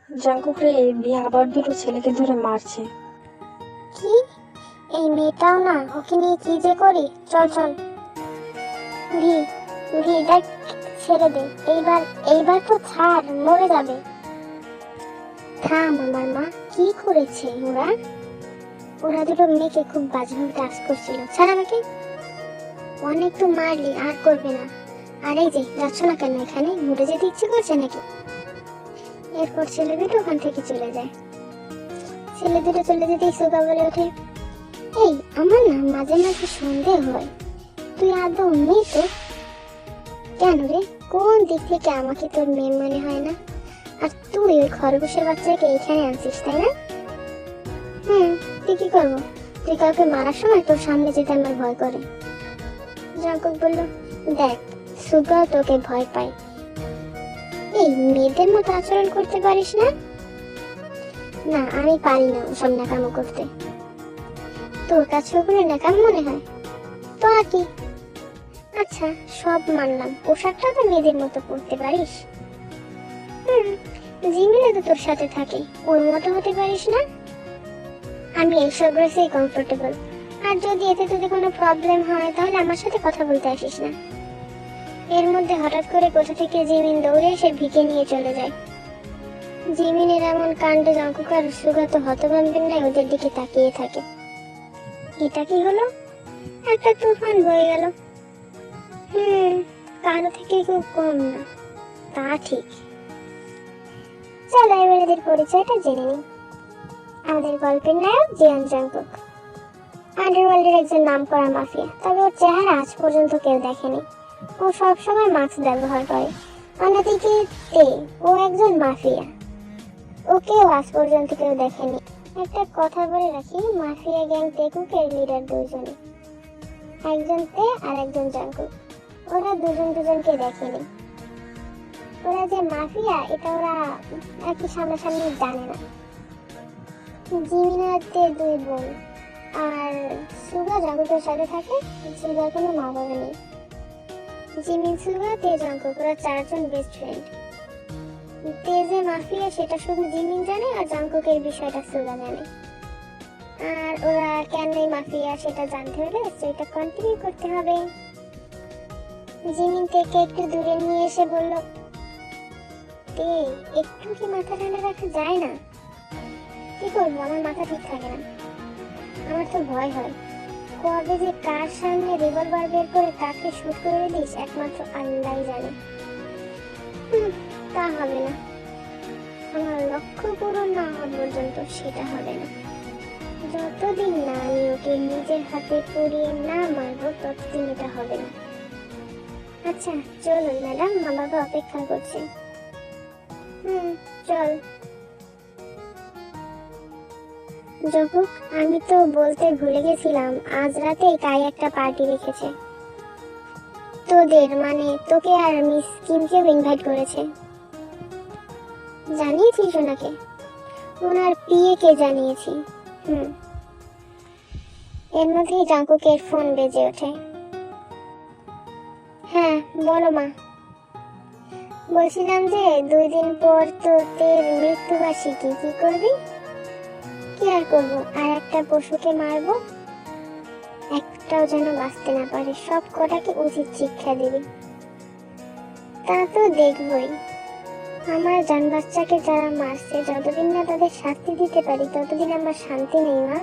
জাঙ্কুকরে বিয়ে আবার দুটো ছেলেকে ধরে মারছে। কি? এই মেয়েটাও না, ওকে নিয়ে কি যে করি। চল চল ভি, ভি দেখ, ছেড়ে দে এইবার, এইবার তো ছাড়, মরে যাবে। থাম আমার মা, কি করেছে ওরা? ওরা দুটো মেয়েকে খুব বাজেভাবে টাচ করছিল। ছাড় আমাকে। অনেক তো মারলি, আর করবে না। আর এই যে যাচ্ছ না কেন এখানে? ঘুরে যেতে ইচ্ছে করছে নাকি? এরপর ছেলে দুটো ওখান থেকে চলে যায়। ছেলে দুটো চলে যেতেই সুগা বলে ওঠে, এই আমার না মাঝে মাঝে সন্দেহ হয়, তুই আদৌ মেয়ে তো? কেন রে, কোন দিক থেকে আমাকে তোর মেয়ে মনে হয় না? আর তুই ওই খরগোশের বাচ্চাকে এখানে আনছিস, তাই না? তুই কি করবো? তুই কাউকে মারার সময় তোর সামনে যেতে আমার ভয় করে। জাঙ্কুক বলল, দেখ, সুগাও তোকে ভয় পায়। এই মেয়েদের মতো আচরণ করতে পারিস না? না, আমি পারি না ওসব ন্যাকামো করতে। তোর কাছে ওগুলো ন্যাকাম মনে হয় তো আর কি? আচ্ছা, সব মানলাম, পোশাকটা তো মেয়েদের মতো পরতে পারিস। জিমিনা তো তোর সাথে থাকে, ওর মতো হতে পারিস না? আমি এইসব ড্রেসেই কমফোর্টেবল। আর যদি এতে তোদের কোনো প্রবলেম হয় তাহলে আমার সাথে কথা বলতে আসিস না। এর মধ্যে হঠাৎ করে কোথা থেকে জিমিন দৌড়ে এসে ভিকে নিয়ে চলে যায়। জিমিনের এমন কাণ্ডে জাঙ্কুক আর সুগা তো হতভম্বের ওদের দিকে তাকিয়ে থাকে। এটা কি হলো? একটা তুফান বয়ে গেল। কারো থেকে কেউ কম না, তা ঠিক। চলো এবার এদের পরিচয়টা জেনে নিই। আমাদের গল্পের নায়ক জিয়ান জাঙ্কুক আন্ডারওয়ার্ল্ডের একজন নামকরা মাফিয়া, তবে ওর চেহারা আজ পর্যন্ত কেউ দেখেনি। ও সবসময় মাস্ক ব্যবহার করে। অন্যদিকে তে, ও একজন মাফিয়া, ওকেও আজ পর্যন্ত কেউ দেখেনি। একটা কথা বলে রাখি, মাফিয়া গ্যাং তেকুকের লিডার দুজনে, একজন তে আর একজন জাঙ্কুক। ওরা দুজনকে দেখেনি। ওরা যে মাফিয়া এটা ওরা আর কি সামনাসামনি জানে না। জিমিনা তে দুই বোন, আর সুগা জাঙ্কুকের সাথে থাকে। সুগার কোনো মা বাবা নেই। জিমিন, সুগা, তে, জাঙ্কুক, ওরা চারজন বেস্ট ফ্রেন্ড। তে যে মাফিয়া সেটা শুধু জিমিন জানে, আর জাঙ্কুকের বিষয়টা সুগা জানে। আর ওরা কেন মাফিয়া সেটা জানতে হলে স্টোরিটা কন্টিনিউ করতে হবে। জিমিন থেকে একটু দূরে নিয়ে এসে বলল, তে, একটু কি মাথা ঠান্ডা রাখা যায় না? কি করবো, আমার মাথা ঠিক থাকে না। আমার তো ভয় হয়, কবে যে কার সামনে রিভলভার বের করে কাকে শুট করে দিস একমাত্র আল্লাহই জানে। তা হবে না, আমার লক্ষ্য পূরণ না হওয়া পর্যন্ত সেটা হবে না। যতদিন না আমি ওকে নিজের হাতে পুড়িয়ে না মারবো ততদিন এটা হবে না। আচ্ছা চলুন ম্যাডাম, মা বাবা অপেক্ষা করছে। চল। জহুক, আমি তো বলতে ভুলে গেছিলাম, আজ রাতে কাই একটা পার্টি রেখেছে। তোদের মানে তোকে আর মিস কিমকেও ইনভাইট করেছে। জানিয়েছিস ওনাকে? ওনার পিএ কে জানিয়েছি। এর মধ্যেই জাঙ্কুকের ফোন বেজে ওঠে। হ্যাঁ বলো মা। বলছিলাম যে 2 দিন পর তো তোর মৃত্যুবার্ষিকী, কি করবি? কি আর করবো, আর একটা পশুকে মারবো, একটাও যেন বাঁচতে না পারে, সব কটাকে উচিত শিক্ষা দিবি। তা তো দেখবই। আমার জান বাচ্চাকে যারা মারছে, যতদিন না তাদের শাস্তি দিতে পারি ততদিন আমার শান্তি নেই মা।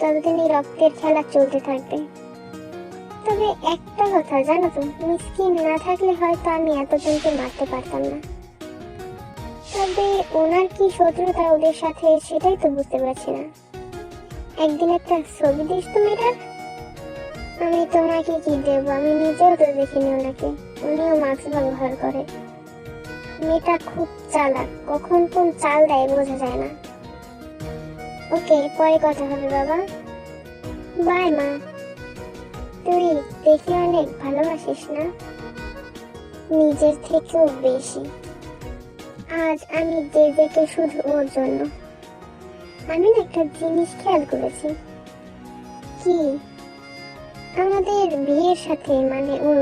ততদিন এই রক্তের খেলা চলতে থাকবে। তবে একটা কথা জানো তো, মিসকিন না থাকলে হয়তো আমি এতজনকে মারতে পারতাম না। তবে ওনার কি শত্রুতা ওদের সাথে সেটাই তো বুঝতে পারছি না। একদিন একটা ছবি দিস তো মেয়েটার। আমি তোমাকে কি দেব, আমি নিজেও তো দেখিনি ওনাকে। উনিও মাস্ক ব্যবহার করে। মেয়েটা খুব চালাক, কখন কোন চাল দেয় বোঝা যায় না। ওকে, পরে কথা হবে বাবা। বাই মা। তুই দেখি অনেক ভালোবাসিস না, নিজের থেকেও বেশি। আজ আমি জেজেকে শুধু ওর জন্য। আমি না একটা জিনিস খেয়াল করেছি। কি? আমাদের বিয়ের সাথে মানে ওর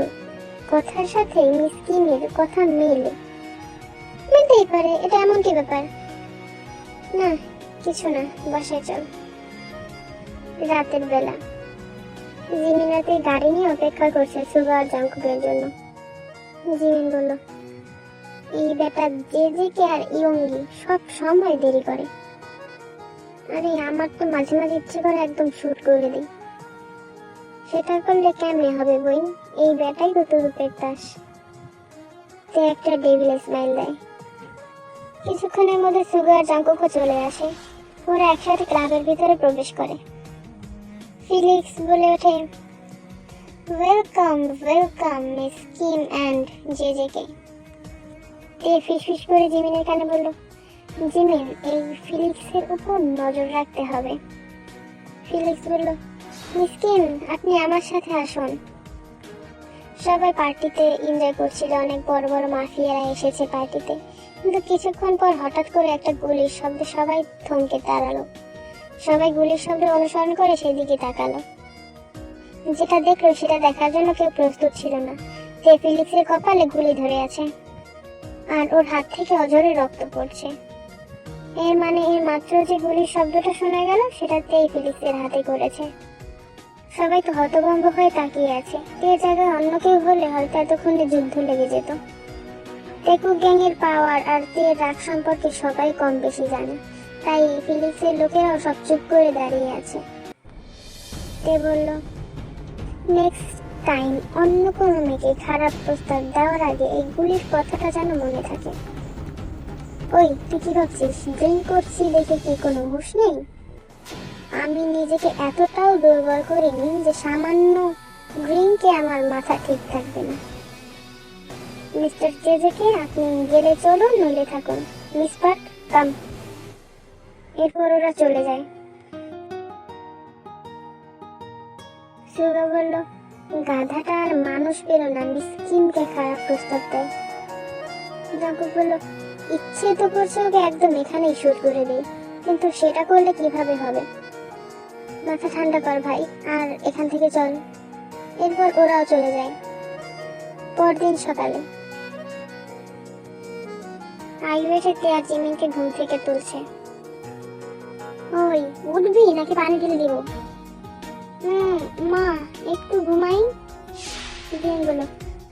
কথার সাথে মিসকিনের কথা মেলে। হতেই পারে, এটা এমন কি ব্যাপার? না কিছু না, বাসায় চল। রাতের বেলা জিমিন রাতে গাড়ি নিয়ে অপেক্ষা করছে সুগা আর জাংকুকের জন্য। জিমিন বলল, এই বেটা জেজেকে আর ইয়ঙ্গি সব সময় দেরি করে। আরে আমার তো মাঝে মাঝে ইচ্ছে করে একদম শুট করে দিই। সেটা করলে কেমনে হবে বই, এই বেটাই তো রূপের তাস। তে একটা ডেভিল স্মাইল দেয়। কিছুক্ষণের মধ্যে সুগা আর জাংকুকও চলে আসে। ওরা একসাথে ক্লাবের ভিতরে প্রবেশ করে। ফিলিক্স বলে ওঠে, welcome welcome miss Kim and জেজেকে। তে ফিসফিস করে জিমিনের কানে বলল, জিমিন, এই ফিলিক্সের উপর নজর রাখতে হবে। ফিলিক্স বলল, মিস কিম আপনি আমার সাথে আসুন। সবাই পার্টিতে এনজয় করছিল, অনেক বড় বড় মাফিয়ারা এসেছে পার্টিতে। কিন্তু কিছুক্ষণ পর হঠাৎ করে একটা গুলির শব্দে সবাই থমকে দাঁড়ালো। সবাই গুলির শব্দ অনুসরণ করে সেদিকে তাকালো। যেটা দেখলো সেটা দেখার জন্য কেউ প্রস্তুত ছিল না। যে ফিলিক্সের কপালে গুলি ধরে আছে আর ওর হাত থেকে অঝরে রক্ত পড়ছে। এর মানে এর মাত্র যে গুলির শব্দটা শোনা গেল সেটাতেই ফিলিক্সের হাতে করেছে। সবাই তো হতভম্ব হয়ে তাকিয়ে আছে। এ জায়গায় অন্য কেউ হলে হয়তো এতক্ষণে যুদ্ধ লেগে যেত। টেকু গ্যাং এর পাওয়ার আর তের রাগ সম্পর্কে সবাই কম বেশি জানে, তাই ফিলিক্সের লোকেরাও সব চুপ করে দাঁড়িয়ে আছে। তে বলল, নেক্সট টাইম অন্য কোনো মেয়েকে খারাপ প্রস্তাব দেওয়ার আগে এই গুলির কথাটা যেন মনে থাকে। ওই তুই কি ভাবছিস ড্রিঙ্ক করছি দেখে কি কোনো হুঁশ নেই? আমি নিজেকে এতটাও দুর্বল করিনি যে সামান্য ড্রিঙ্কে আমার মাথা ঠিক থাকবে না। মিস্টার জেজেকে আপনি গেলে চলুন, নইলে থাকুন। মিস পার্ক কাম। এরপর ওরা চলে যায়। সুগা বলল, গাধাটা আর মানুষ পেল না মিস কিমকে খারাপ প্রস্তাব দেয়। জাংকুক বলল, ইচ্ছে তো করছে ওকে একদম এখানেই শুট করে দেই, কিন্তু সেটা করলে কিভাবে হবে? মাথা ঠান্ডা কর ভাই, আর এখান থেকে চল। এরপর ওরাও চলে যায়। পরদিন সকালে আয়ু এসে তে আর জিমিনকে ঘুম থেকে তুলছে। ওই উঠবি নাকি পানি ঢেলে দিব? মা একটু ঘুমাই। জিমিন বলল,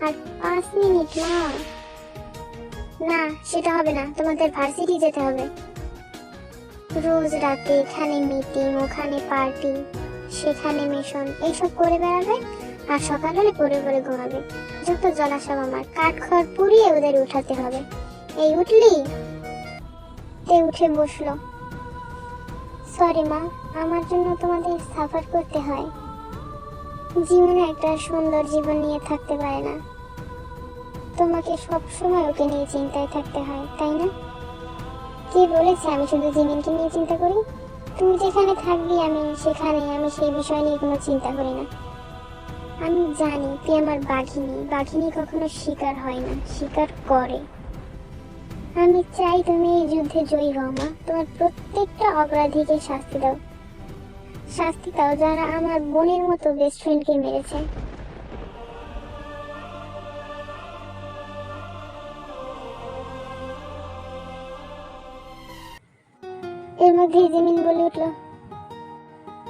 আর 5 মিনিট মা। না সেটা হবে না, তোমাদের ভার্সিটি যেতে হবে। রোজ রাতে এখানে মিটিং, ওখানে পার্টি, সেখানে মিশন, এইসব করে বেড়াবে আর সকাল হলে পরে পরে ঘুমাবে। যত জলাসব আমার, কাঠ খড় পুড়িয়ে ওদের উঠাতে হবে। এই উঠলি? তে উঠে বসলো। সরি মা, আমার জন্য তোমাদের সাফার করতে হয়। জীবনে একটা সুন্দর জীবন নিয়ে থাকতে পারে না, তোমাকে সব সময় ওকে নিয়ে চিন্তায় থাকতে হয়, তাই না? কে বলেছে আমি শুধু জিমিনকে নিয়ে চিন্তা করি? তুই যেখানে থাকবি আমি সেখানে, আমি সেই বিষয় নিয়ে কোনো চিন্তা করি না। আমি জানি তুই আমার বাঘিনী, বাঘিনী কখনো শিকার হয় না, শিকার করে। আমি চাই তুমি এই যুদ্ধে জয়ী হও মা। তোমার প্রত্যেকটা অপরাধীকে শাস্তি দাও, শাস্তি দাও যারা আমার বোনের মতো বেস্ট ফ্রেন্ডকে মেরেছে। এর মধ্যে জিমিন বলে উঠল,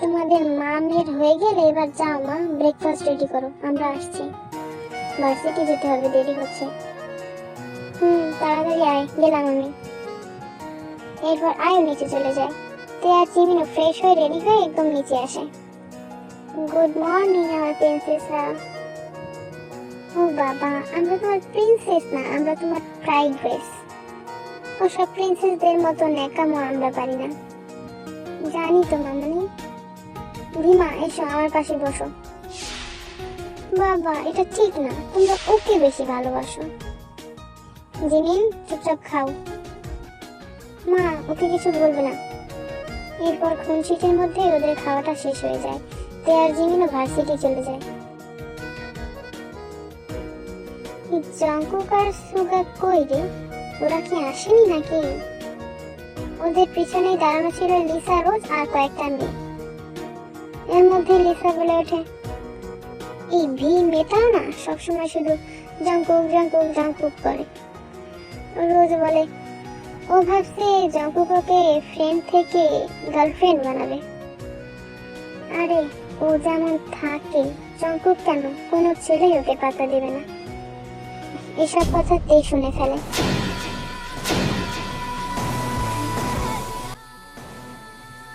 তোমাদের মা মেয়ের হয়ে গেলে এবার যাও মা, ব্রেকফাস্ট রেডি করো, আমরা আসছি। ভার্সিটি যেতে হবে, দেরি হচ্ছে। তাড়াতাড়ি আয়, গেলাম আমি। এরপর আয়ু নিচে চলে যায়। তে আর জিমিনও ফ্রেশ হয়ে রেডি হয়ে একদম নিচে আসে। গুড মর্নিং আমার প্রিন্সেসরা। ও বাবা, আমরা তোমার প্রিন্সেস না, আমরা তোমার প্রাইড্রেস। ওসব প্রিন্সেসদের মতো ন্যাকামো আমরা পারি না। জানি তো মামনি। ভীমা এসো আমার পাশে বসো। বাবা এটা ঠিক না, তোমরা ওকে বেশি ভালোবাসো। জিমিন চুপচাপ খাও। মা ওকে কিছু বলবে না। এরপর খুনশিটের মধ্যে ওদের খাওয়াটা শেষ হয়ে যায়। তে আর জিমিনও ভার্সিটি চলে যায়। জাংকুক আর সুগা কই রে? ওরা কি আসেনি নাকি? ওদের পিছনে দাঁড়ানো ছিল লিসা, রোজ আর কয়েকটা মেয়ে। এর মধ্যে লিসা বলে ওঠে, এই ভি মেয়েটাও না সবসময় শুধু জাংকুক জাংকুক জাংকুক করে। রোজ বলে, ও ভাবছে জঙ্কুককে ফ্রেন্ড থেকে গার্লফ্রেন্ড বানাবে। আরে ও যেমন থাকে, জঙ্কুক কেন কোনো ছেলেই ওকে পাত্তা দেবে না। এসব কথা তেই শুনে ফেলে।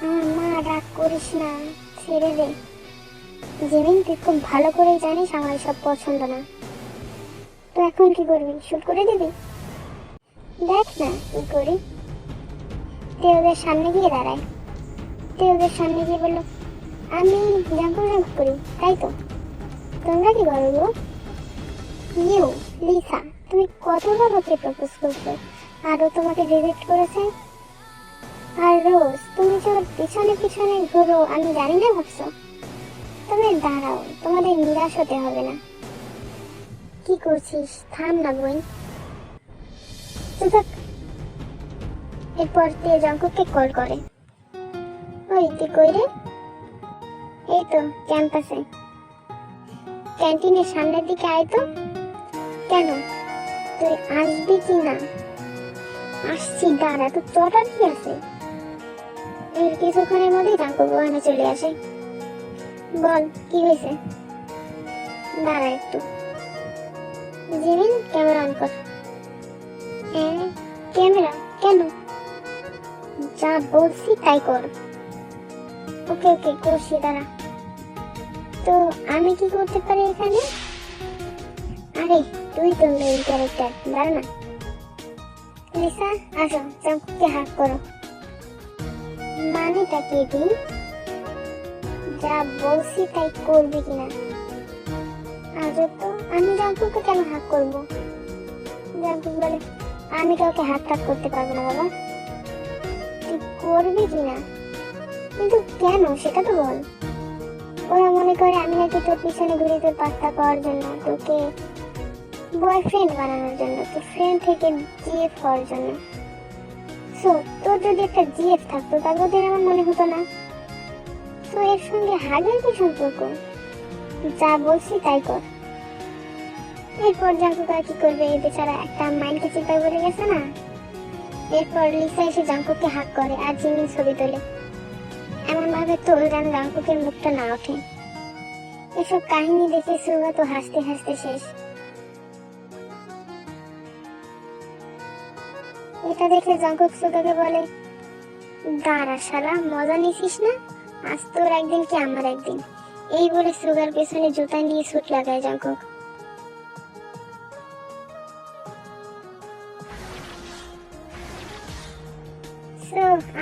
আমার মা, রাগ করিস না, ছেড়ে দে। জিমিন, তুই খুব ভালো করেই জানিস আমার সব পছন্দ না। তো এখন কি করবি, শুট করে দিবি? দেখ না কি করি। তে ওদের সামনে গিয়ে দাঁড়ায়। তে ওদের সামনে গিয়ে বলল, আমি জাম্প করি, তাই তো? তোমরা কি করো গো? ইউ লিসা, তুমি কতবার ওকে প্রপোজ করছো আর ও তোমাকে রিজেক্ট করেছে? আর রোজ, তুমি যে ওর পিছনে পিছনে ঘুরো আমি জানি না ভাবছো? তবে দাঁড়াও, তোমাদের নিরাশ হতে হবে না। কি করছিস, থাম না বোন। এরপর তে জঙ্কুককে কল করে। ওই তুই কই রে? এই তো ক্যাম্পাসে। ক্যান্টিনের সামনের দিকে আয় তো। কেন, তুই আসবি কি না? আসছি, দাঁড়া, তো চটা কি আছে? এর কিছুক্ষণের মধ্যেই জঙ্কুক ওখানে চলে আসে। বল কি হয়েছে? দাঁড়া একটু। জিমিন, ক্যামেরা অন কর। ক্যামেরা কেন? যা বলছি তাই কর। ওকে ওকে করছি, দাঁড়া। তো আমি কি করতে পারি এখানে? আরে তুই তো মেইন ক্যারেক্টার, দাঁড়া না। লিসা, আসো, জঙ্কুককে হাত করো। মানেটা কি তুই? যা বলছি তাই করবি কিনা? আজও তো, আমি জঙ্কুককে কেন হাত করবো? জঙ্কুক বলে, আমি কাউকে হাত টাত করতে পারবো না বাবা। তুই করবি কিনা? কিন্তু কেন সেটা তো বল। ওরা মনে করে আমি নাকি তোর পিছনে ঘুরে তোর পাত্তা পাওয়ার জন্য, তোকে বয়ফ্রেন্ড বানানোর জন্য, তোর ফ্রেন্ড থেকে জিএফ হওয়ার জন্য। সো তোর যদি একটা জিএফ থাকতো তাহলে ওদের আমার মনে হতো না। তো এর সঙ্গে হাগের কি সম্পর্ক? যা বলছি তাই কর। এরপর জাঙ্কুক আর কি করবে, এই বেচারা একটা মাইন্ডকে চিপায় বলে গেছে না। এরপর লিসা এসে জাঙ্কুককে হাত করে আর জিমিন ছবি তোলে। এমন ভাবে তোল যেন জাঙ্কুকের মুখটা না ওঠে। এসব কাহিনী দেখে সুগা তো হাসতে হাসতে শেষ। এটা দেখে জাঙ্কুক সুগাকে বলে, দাঁড়া শালা, মজা নিছিস না? আজ তোর একদিন কি আমার একদিন। এই বলে সুগার পেছনে জুতা নিয়ে ছুট লাগায় জাঙ্কুক।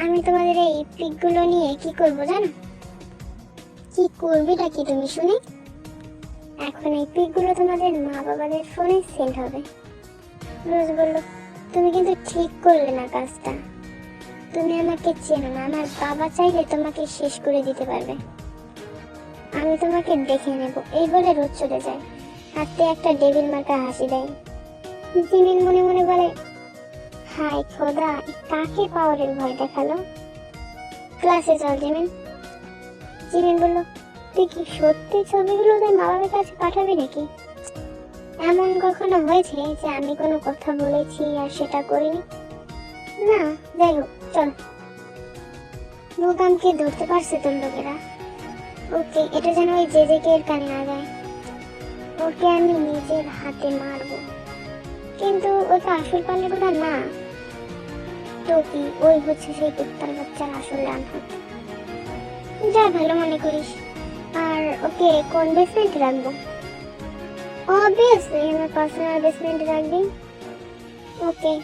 আমি তোমাদের এই পিক গুলো নিয়ে কি করবো জানো? কি করবিটা কি তুমি শুনি? এখন এই পিক গুলো তোমাদের মা বাবাদের ফোনে সেন্ড হবে। রোজ বলল, তুমি কিন্তু ঠিক করলে না কাজটা। তুমি আমাকে চেনো না, আমার বাবা চাইলে তোমাকে শেষ করে দিতে পারবে। আমি তোমাকে দেখে নেব, এই বলে রোজ চলে যায়। হাতে একটা ডেভিল মার্কা হাসি দেয়। জিমিন মনে মনে বলে, হাই খোদা, কাকে পাওয়ারের ভয় দেখালো। ক্লাসে চল জিমিন। জিমিন বলল, তুই কি সত্যি ছবিগুলো তোর মা বাবার কাছে পাঠাবি নাকি? এমন কখনো হয়েছে যে আমি কোনো কথা বলেছি আর সেটা করিনি? না, যাই হোক চল। বোকামকে ধরতে পারছে তোর লোকেরা। ওকে, এটা যেন ওই জেজেকে এর কানে না যায়। ওকে আমি নিজের হাতে মারবো। কিন্তু ওটা আসল পালের কথা না। তো কি, ওই হচ্ছে সেই কুত্তার বাচ্চার আসল রানহাত। যা ভালো মনে করিস। আর ওকে কোন বেসমেন্টে রাখবো? অবভিয়াসলি আমার পার্সোনাল বেসমেন্টে রাখবি। ওকে।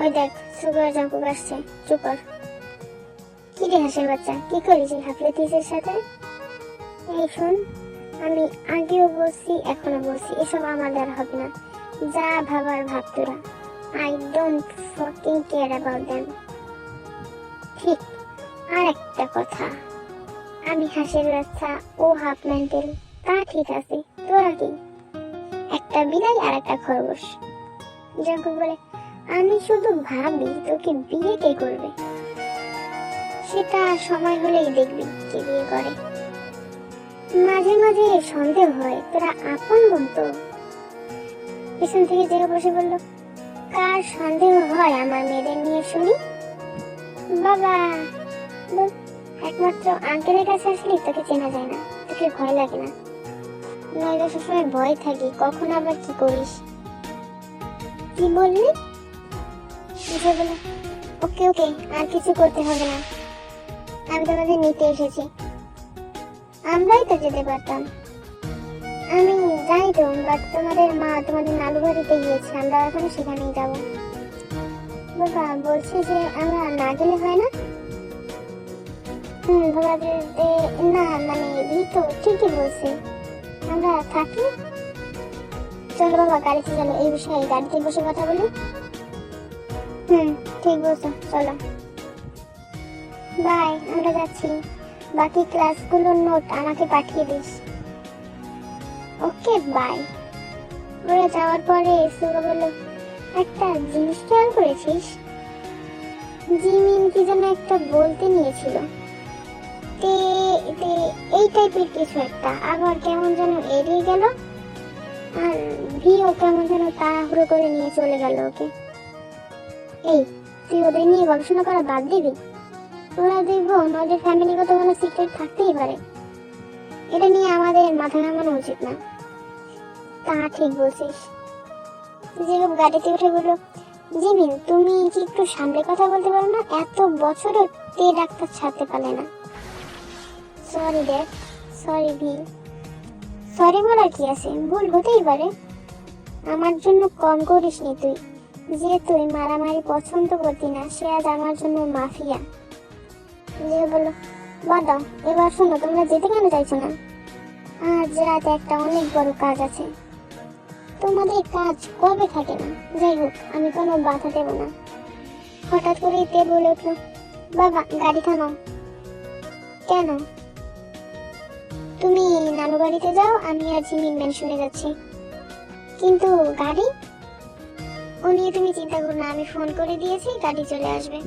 ওই দেখ, সুগার জাঙ্কুক আসছে, চুপ কর। কি রে হাসের বাচ্চা, কি করিস হাফলেতিসের সাথে? এই শোন, আমি আগেও বলছি এখনো বলছি, এসব আমার দ্বারা হবে না। যা ভাবার ভাব তোরা। I don't fucking care about them. ঠিক। আর একটা কথা, আমি হাসের বাচ্চা, ও হাফ মেন্টাল, তা ঠিক আছে। তোরা কি? একটা বিড়াল আর একটা খরগোশ। জাঙ্কুক বলে, আমি শুধু ভাবি তোকে বিয়ে কে করবে। সেটা সময় হলেই দেখবি কে বিয়ে করে। মাঝে মাঝে সন্দেহ হয় তোরা আপন বোন তো। পিছন থেকে জেগে বসে বলল, কার সন্দেহ হয় আমার মেয়েদের নিয়ে শুনি? বাবা, ধুর, একমাত্র আঙ্কেলের কাছে আসলে তোকে চেনা যায় না, তোকে ভয় লাগে না, নয়তো সবসময় ভয় থাকি কখন আবার কি করিস। কি বললি? ওকে ওকে, আর কিছু করতে হবে না, আমি তোমাদের নিতে এসেছি। আমরাই তো যেতে পারতাম। আমি জানি তো, বাট তোমাদের মা তোমাদের নানু বাড়িতে গিয়েছে, আমরা এখন সেখানেই যাব। বাবা বলছি যে আমরা না গেলে হয় না? বাবা না, মানে তো ঠিকই বলছে, আমরা থাকি। চলো বাবা, গাড়িতে চলো, এই বিষয়ে গাড়িতে বসে কথা বলি। ঠিক বলছো, চলো। বাই, আমরা যাচ্ছি। বাকি ক্লাসগুলোর নোট আমাকে পাঠিয়ে দিস। Okay bye. ওরা যাওয়ার পরে সুগা বলল, একটা জিনিস খেয়াল করেছিস? জিমিন কি যেন একটা বলতে নিয়েছিল, এই টাইপের কিছু একটা, আবার কেমন যেন এড়িয়ে গেল, আর ভিও কেমন যেন তাড়াহুড়ো করে নিয়ে চলে গেল ওকে। এই, তুই ওদের নিয়ে গবেষণা করা বাদ দিবি? ওরা দেখবো ওদের ফ্যামিলিগত কোনো সিক্রেট থাকতেই পারে, এটা নিয়ে আমাদের মাথা ঘামানো উচিত না। তা ঠিক বলছিস। যেরকম গাড়িতে উঠে বললো, জিমিন তুমি কি একটু সামনে কথা বলতে পারো না? এত বছরও ডাক্তার ছাড়তে পারলে না। Sorry dad, sorry V. Sorry বলার কি আছে, ভুল হতেই পারে। আমার জন্য কম করিস নি তুই, যে তুই মারামারি পছন্দ করতি না সে আজ আমার জন্য মাফিয়া। যে বললো, বাদাও, এবার শোনো, তোমরা যেতে কেন চাইছো না? আজ রাতে একটা অনেক বড় কাজ আছে। তোমাদের কাজ কবে থাকে না? যাই হোক, আমি কোনো বাধা দেব না। হঠাৎ করে তে বলে উঠলো, বাবা গাড়ি থামাও। কেন? তুমি নানু বাড়িতে যাও, আমি আর জিমিন ম্যানশনে যাচ্ছি। কিন্তু গাড়ি? ও নিয়ে তুমি চিন্তা করো না, আমি ফোন করে দিয়েছি, গাড়ি চলে আসবে।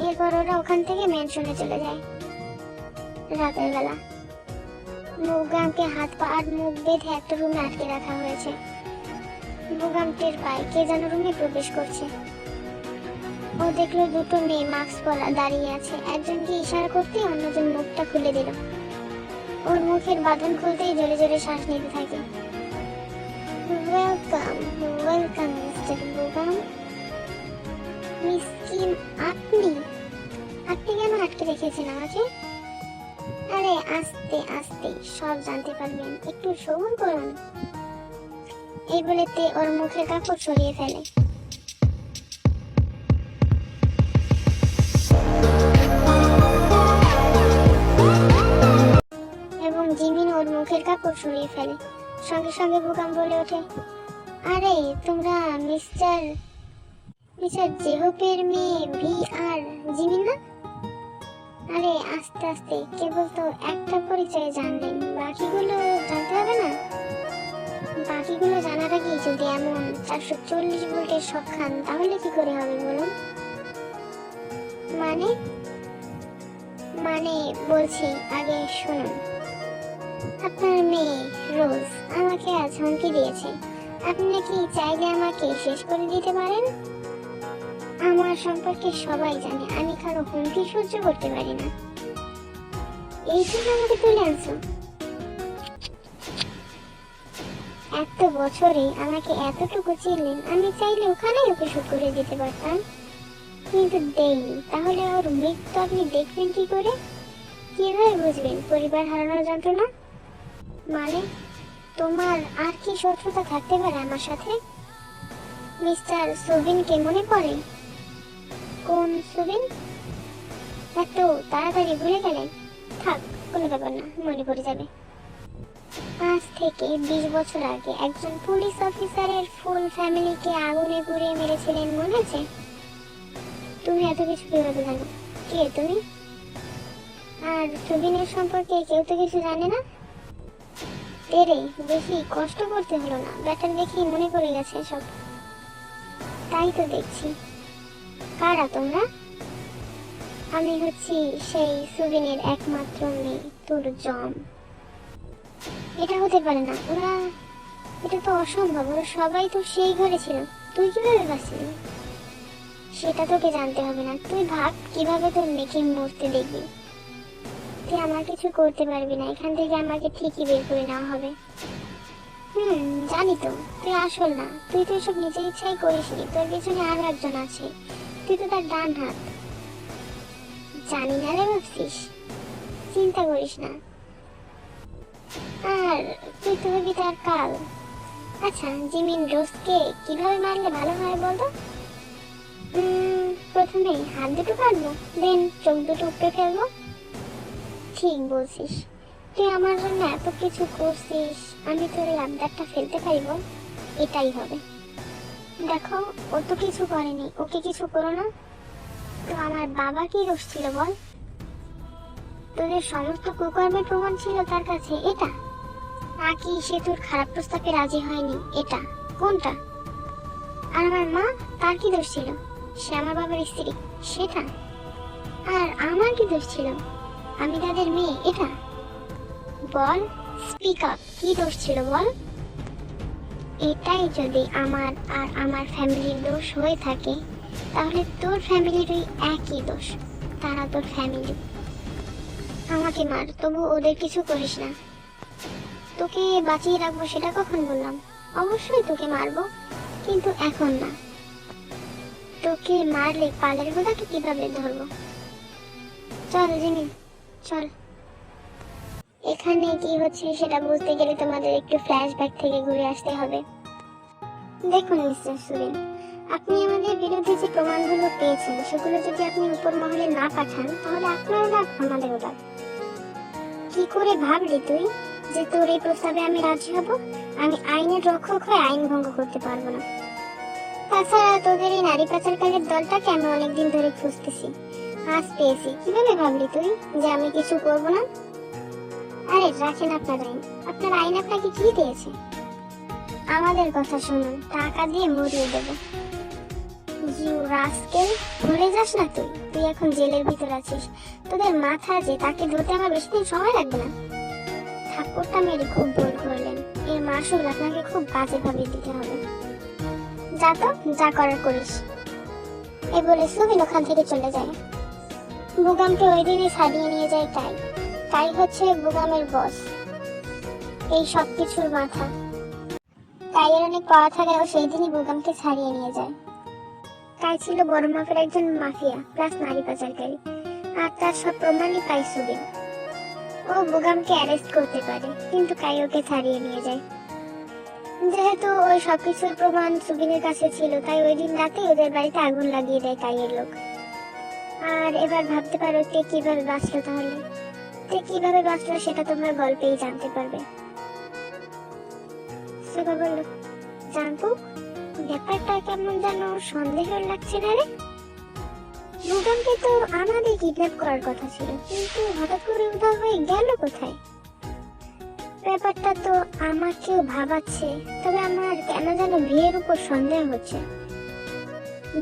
এরপর ওরা ওখান থেকে ম্যানশনে চলে যায়। রাতের বেলা বুগামকে হাত পা আর মুখ বেঁধে একটা রুমে আটকে রাখা হয়েছে। বুগাম টের পায় কে যেন রুমে প্রবেশ করছে। ও দেখলো দুটো মেয়ে মাস্ক পরা দাঁড়িয়ে আছে, একজনকে ইশারা করতেই অন্যজন মুখটা খুলে দিল। ওর মুখের বাঁধন খুলতেই জোরে জোরে শ্বাস নিতে থাকে। Welcome welcome mister Bugam. Miss Kim, আপনি আপনি কেন আটকে রেখেছেন আমাকে? আরে আস্তে আস্তে সব জানতে পারবেন, একটু সবুর করুন। এই বলে তে ওর মুখের কাপড় সরিয়ে ফেলে। এবং জিমিন ওর মুখের কাপড় সরিয়ে ফেলে। সঙ্গে সঙ্গে বুগাম বলে ওঠে, আরে তোমরা মিস্টার জেহোপের মেয়ে ভি আর জিমিন না? আরে আস্তে আস্তে, কেবল তো একটা পরিচয় জানলেন, বাকিগুলো জানতে হবে না? বাকিগুলো জানার আগে যদি এমন 440 ভোল্টের শক খান তাহলে কি করে হবে বলুন? মানে বলছি, আগে শুনুন। আপনার মেয়ে রোজ আমাকে আজ হুমকি দিয়েছে, আপনি নাকি চাইলে আমাকে শেষ করে দিতে পারেন। আমার সম্পর্কে সবাই জানে, আমি কারো হুমকি সহ্য করতে পারি না। এই জন্য আমাকে তুলে আনছো? এত বছরে আমাকে এতটুকু চিনলেন, আমি চাইলে ওখানেই ওকে শুট করে দিতে পারতাম, কিন্তু দেইনি। তাহলে ওর মৃত্যু আপনি দেখবেন কি করে? কিভাবে বুঝবেন পরিবার হারানোর যন্ত্রণা? মানে তোমার আর কি শত্রুতা থাকতে পারে আমার সাথে? মিস্টার সুবিনকে মনে পড়ে? কোন সুবিন? এত তাড়াতাড়ি ভুলে গেলেন? থাক, কোনো ব্যাপার না, মনে পড়ে যাবে। আজ থেকে 20 বছর আগে একজন পুলিশ অফিসারের ফুল ফ্যামিলিকে আগুনে পুড়িয়ে মেরেছিলেন, মনে আছে? তুমি এত কিছু কিভাবে জানো? কে তুমি? আর সুবিনের সম্পর্কে কেউ তো কিছু জানে না। তেরে বেশি কষ্ট করতে হলো না, ব্যাটার দেখি মনে পড়ে গেছে সব। তাই তো দেখছি। কারা তোমরা? আমি হচ্ছি সেই সুবিনের একমাত্র মেয়ে, তোর জম। এটা হতে পারে না, এটা তো অসম্ভব, ওরা সবাই তো সেই ঘরে ছিল। তুই কিভাবে বাঁচলি সেটা তোকে জানতে হবে না। তুই ভাব কিভাবে তোর মেয়েকে মরতে দেখবি। তুই আমার কিছু করতে পারবি না, এখান থেকে আমাকে ঠিকই বের করে নেওয়া হবে। জানি তো তুই আসল না, তুই তো এসব নিজের ইচ্ছাই করিসনি, তোর পেছনে আরো একজন আছে, তুই তো তার ডান হাত। জানি না রে ভাবছিস, চিন্তা করিস না। আর তুই তো হবি তার কাল। আচ্ছা, জিমিন রোজকে কিভাবে মারলে ভালো হয় বলতো? প্রথমে হাত দুটো কাটবো, দেন চোখ দুটো উপড়ে ফেলবো। ঠিক বলছিস, তুই আমার জন্য এত কিছু করছিস, আমি তোর এই আবদারটা ফেলতে পারিব? এটাই হবে। দেখো, ও তো কিছু করেনি, ওকে কিছু করো না। তো আমার বাবা কি দোষ ছিল বল? তোদের সমস্ত কুকর্মের প্রমাণ ছিল তার কাছে, এটা নাকি সে তোর খারাপ প্রস্তাবে রাজি হয়নি, এটা কোনটা? আর আমার মা, তার কি দোষ ছিল? সে আমার বাবার স্ত্রী, সেটা। আর আমার কি দোষ ছিল? আমি তাদের মেয়ে, এটা বল। স্পিক আপ, কি দোষ ছিল বল? এটাই যদি আমার আর আমার ফ্যামিলির দোষ হয়ে থাকে, তাহলে তোর ফ্যামিলিরই একই দোষ, তারা তোর ফ্যামিলি। আমাকে মার, তবু ওদের কিছু করিস না। তোকে বাঁচিয়ে রাখবো সেটা কখন বললাম? অবশ্যই তোকে মারবো, কিন্তু এখন না। তোকে মারলে পালের গোদাকে কিভাবে ধরবো? চল জিমি, চল। এখানে কি হচ্ছে সেটা বুঝতে গেলে তোমাদের একটু ফ্ল্যাশব্যাক থেকে ঘুরে আসতে হবে। দেখুন মিস্টার সুরেন, আপনি আমাদের বিরুদ্ধে যে প্রমাণগুলো পেয়েছেন সেগুলো যদি আপনি উপর মহলে না পাঠান, তাহলে আপনারও লাভ আমাদেরও লাভ। কি করে ভাবলি তুই যে তোর এই প্রস্তাবে আমি রাজি হব? আমি আইনের রক্ষক হয়ে আইন ভঙ্গ করতে পারবো না। তাছাড়া তোদের এই নারী পাচারকারীর দলটাকে আমি অনেকদিন ধরে খুঁজতেছি, আজ পেয়েছি। কিভাবে ভাবলি তুই যে আমি কিছু করব না? আরে রাখেন আপনার আইন, আপনার আইন আপনাকে কি দিয়েছে? আমাদের কথা শুনুন, টাকা দিয়ে মরিয়ে দেব। ইউ রাস্কেল, ভুলে যাস না তুই, তুই এখন জেলের ভিতর আছিস। তোদের মাথা যে, তাকে ধরতে আমার বেশি দিন সময় লাগবে না। থাপ্পড়টা মেরে খুব ভুল করলেন, এর মাসুল আপনাকে খুব বাজেভাবে দিতে হবে। যা তো, যা করার করিস। এ বলে সুবিন ওখান থেকে চলে যায়। বুগামকে ওই দিনই ছাড়িয়ে নিয়ে যায় তাই। তাই হচ্ছে বুগামের বস, এই সব কিছুর মাথা। তাই এর অনেক পড়া থাকাও সেই দিনই বুগামকে ছাড়িয়ে নিয়ে যায়। তাই ছিল বড় মাপের একজন মাফিয়া প্লাস নারী পাচারকারী, আর তার সব প্রমাণই পায় সুবিন। ও বুগামকে অ্যারেস্ট করতে পারে, কিন্তু কাই ওকে ছাড়িয়ে নিয়ে যায়। যেহেতু ওই সবকিছুর প্রমাণ সুবিনের কাছে ছিল, তাই ওই দিন রাতে ওদের বাড়িতে আগুন লাগিয়ে দেয় কাইয়ের লোক। আর এবার ভাবতে পারো তে কিভাবে বাঁচলো? তাহলে তে কিভাবে বাঁচলো সেটা তোমরা গল্পেই জানতে পারবে। সুগা বলল, জানতো ব্যাপারটা কেমন যেন সন্দেহ লাগছে না রে। বুগামকে তো আমাদের কিডন্যাপ করার কথা ছিল, কিন্তু হঠাৎ করে উধাও হয়ে গেল কোথায়? ব্যাপারটা তো আমাকেও ভাবাচ্ছে, তবে আমার কেন যেন বিয়ের উপর সন্দেহ হচ্ছে।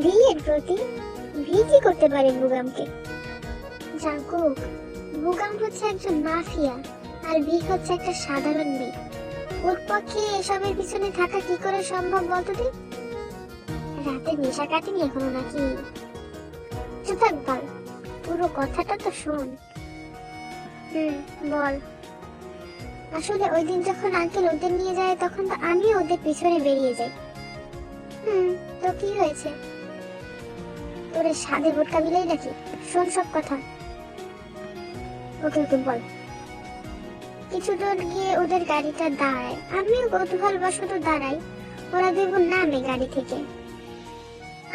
বিয়ের প্রতি? ভি কি করতে পারে বুগামকে? জাঙ্কুক, বুগাম হচ্ছে একজন মাফিয়া, আর ভি হচ্ছে একটা সাধারণ মেয়ে। ওর পক্ষে এসবের পিছনে থাকা কি করে সম্ভব বলতো তুই? রাতে নেশা কাটেনি এখনো নাকি? চুপ বল, পুরো কথাটা তো শোন। বল। আসলে ওই দিন যখন আঙ্কেল ওদের নিয়ে যায়, তখন তো আমি ওদের পিছনে বেরিয়ে যাই। তো কি হয়েছে? তোরে সাধে বোটকা বিলাই নাকি? শোন সব কথা। ওকে বল। কিছু দূর গিয়ে ওদের গাড়িটা দাঁড়ায়, আমিও কৌতূহলবশত দাঁড়াই। ওরা দুই বোন নামে গাড়ি থেকে,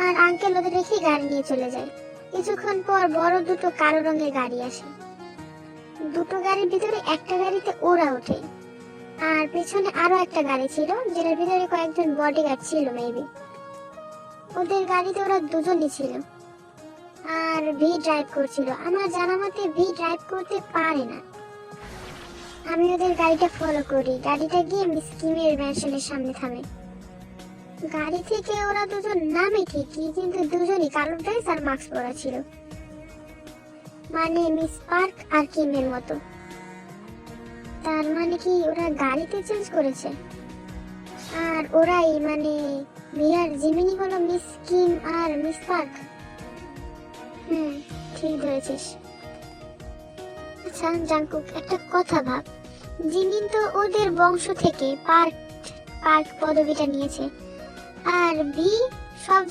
আর আঙ্কেল ওদের রেখে গাড়ি নিয়ে চলে যায়। কিছুক্ষণ পর বড় দুটো কালো রঙের গাড়ি আসে। দুটো গাড়ির ভিতরে একটা গাড়িতে ওরা ওঠে, আর পিছনে আরো একটা গাড়ি ছিল, যেটার ভিতরে কয়েকজন বডিগার্ড ছিল মেবি। ওদের গাড়িতে ওরা দুজনই ছিল, আর ভি ড্রাইভ করছিল। আমার জানা মতে ভি ড্রাইভ করতে পারে না। আমি ওদের গাড়িটা ফলো করি, গাড়িটা গিয়ে মিস কিমের ম্যানশনের সামনে থামে। গাড়ি থেকে ওরা দুজন নামে ঠিকই, কিন্তু দুজনই কালো ড্রেস আর মাস্ক পরা ছিল, মানে মিস পার্ক আর কিমের মতো। তার মানে কি ওরা গাড়িতে চেঞ্জ করেছে, আর ওরাই মানে বিহার জিমিনি হলো মিস কিম আর মিস পার্ক। ঠিক ধরেছিস। আচ্ছা জাংকুক, একটা কথা ভাব, জিমিন তো ওদের বংশ থেকে পার্ক পার্ক পদবিটা নিয়েছে, আর বি সব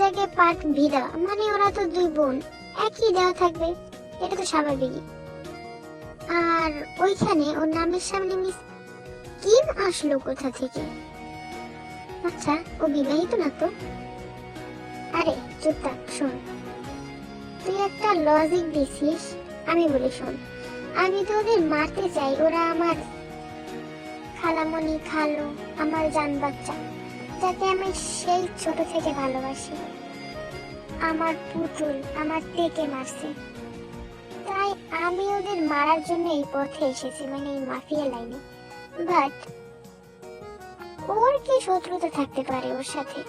জায়গায় পার্ক ভি দেওয়া, মানে ওরা তো দুই বোন, একই দেওয়া থাকবে, এটা তো স্বাভাবিক। আর ওইখানে ওর নামের সামনে মিস কিম আসলো কোথা থেকে? আচ্ছা ও বিবাহিত না তো? আরে চুপ থাক, শোন, তুই একটা লজিক দিছিস, আমি বলি শোন, আমি তো ওদের মারতে চাই, ওরা আমার খালামণি, খালু, আমার জান বাচ্চা, যাকে আমি সেই ছোট থেকে ভালোবাসি, আমার পুতুল, আমার তেকে মারছে, তাই আমি ওদের মারার জন্য এই পথে এসেছি, মানে এই মাফিয়া লাইনে। বাট ওর কি শত্রুতা থাকতে পারে ওর সাথে?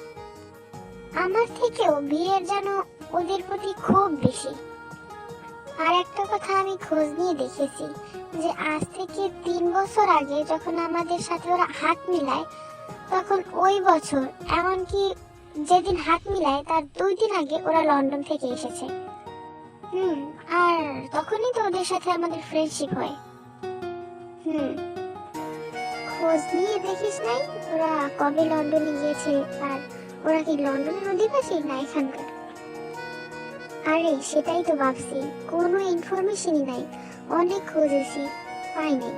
আমার থেকেও বিয়ের যেন ওদের প্রতি খুব বেশি। আর একটা কথা আমি খোঁজ নিয়ে দেখেছি যে আজ থেকে 3 বছর আগে যখন আমাদের সাথে ওরা হাত মিলায়, তখন ওই বছর, এমনকি যেদিন হাত মিলায় তার 2 দিন আগে ওরা লন্ডন থেকে এসেছে। আর তখনই তো ওদের সাথে আমাদের ফ্রেন্ডশিপ হয়। খোঁজ নিয়ে দেখিস নাই ওরা কবে লন্ডনে গিয়েছে, আর ওরা কি লন্ডনের অধিবাসী না এখানকার? আরে সেটাই তো ভাবছি, কোনো ইনফরমেশনই নাই, অনেক খুঁজেছি, পাইনি,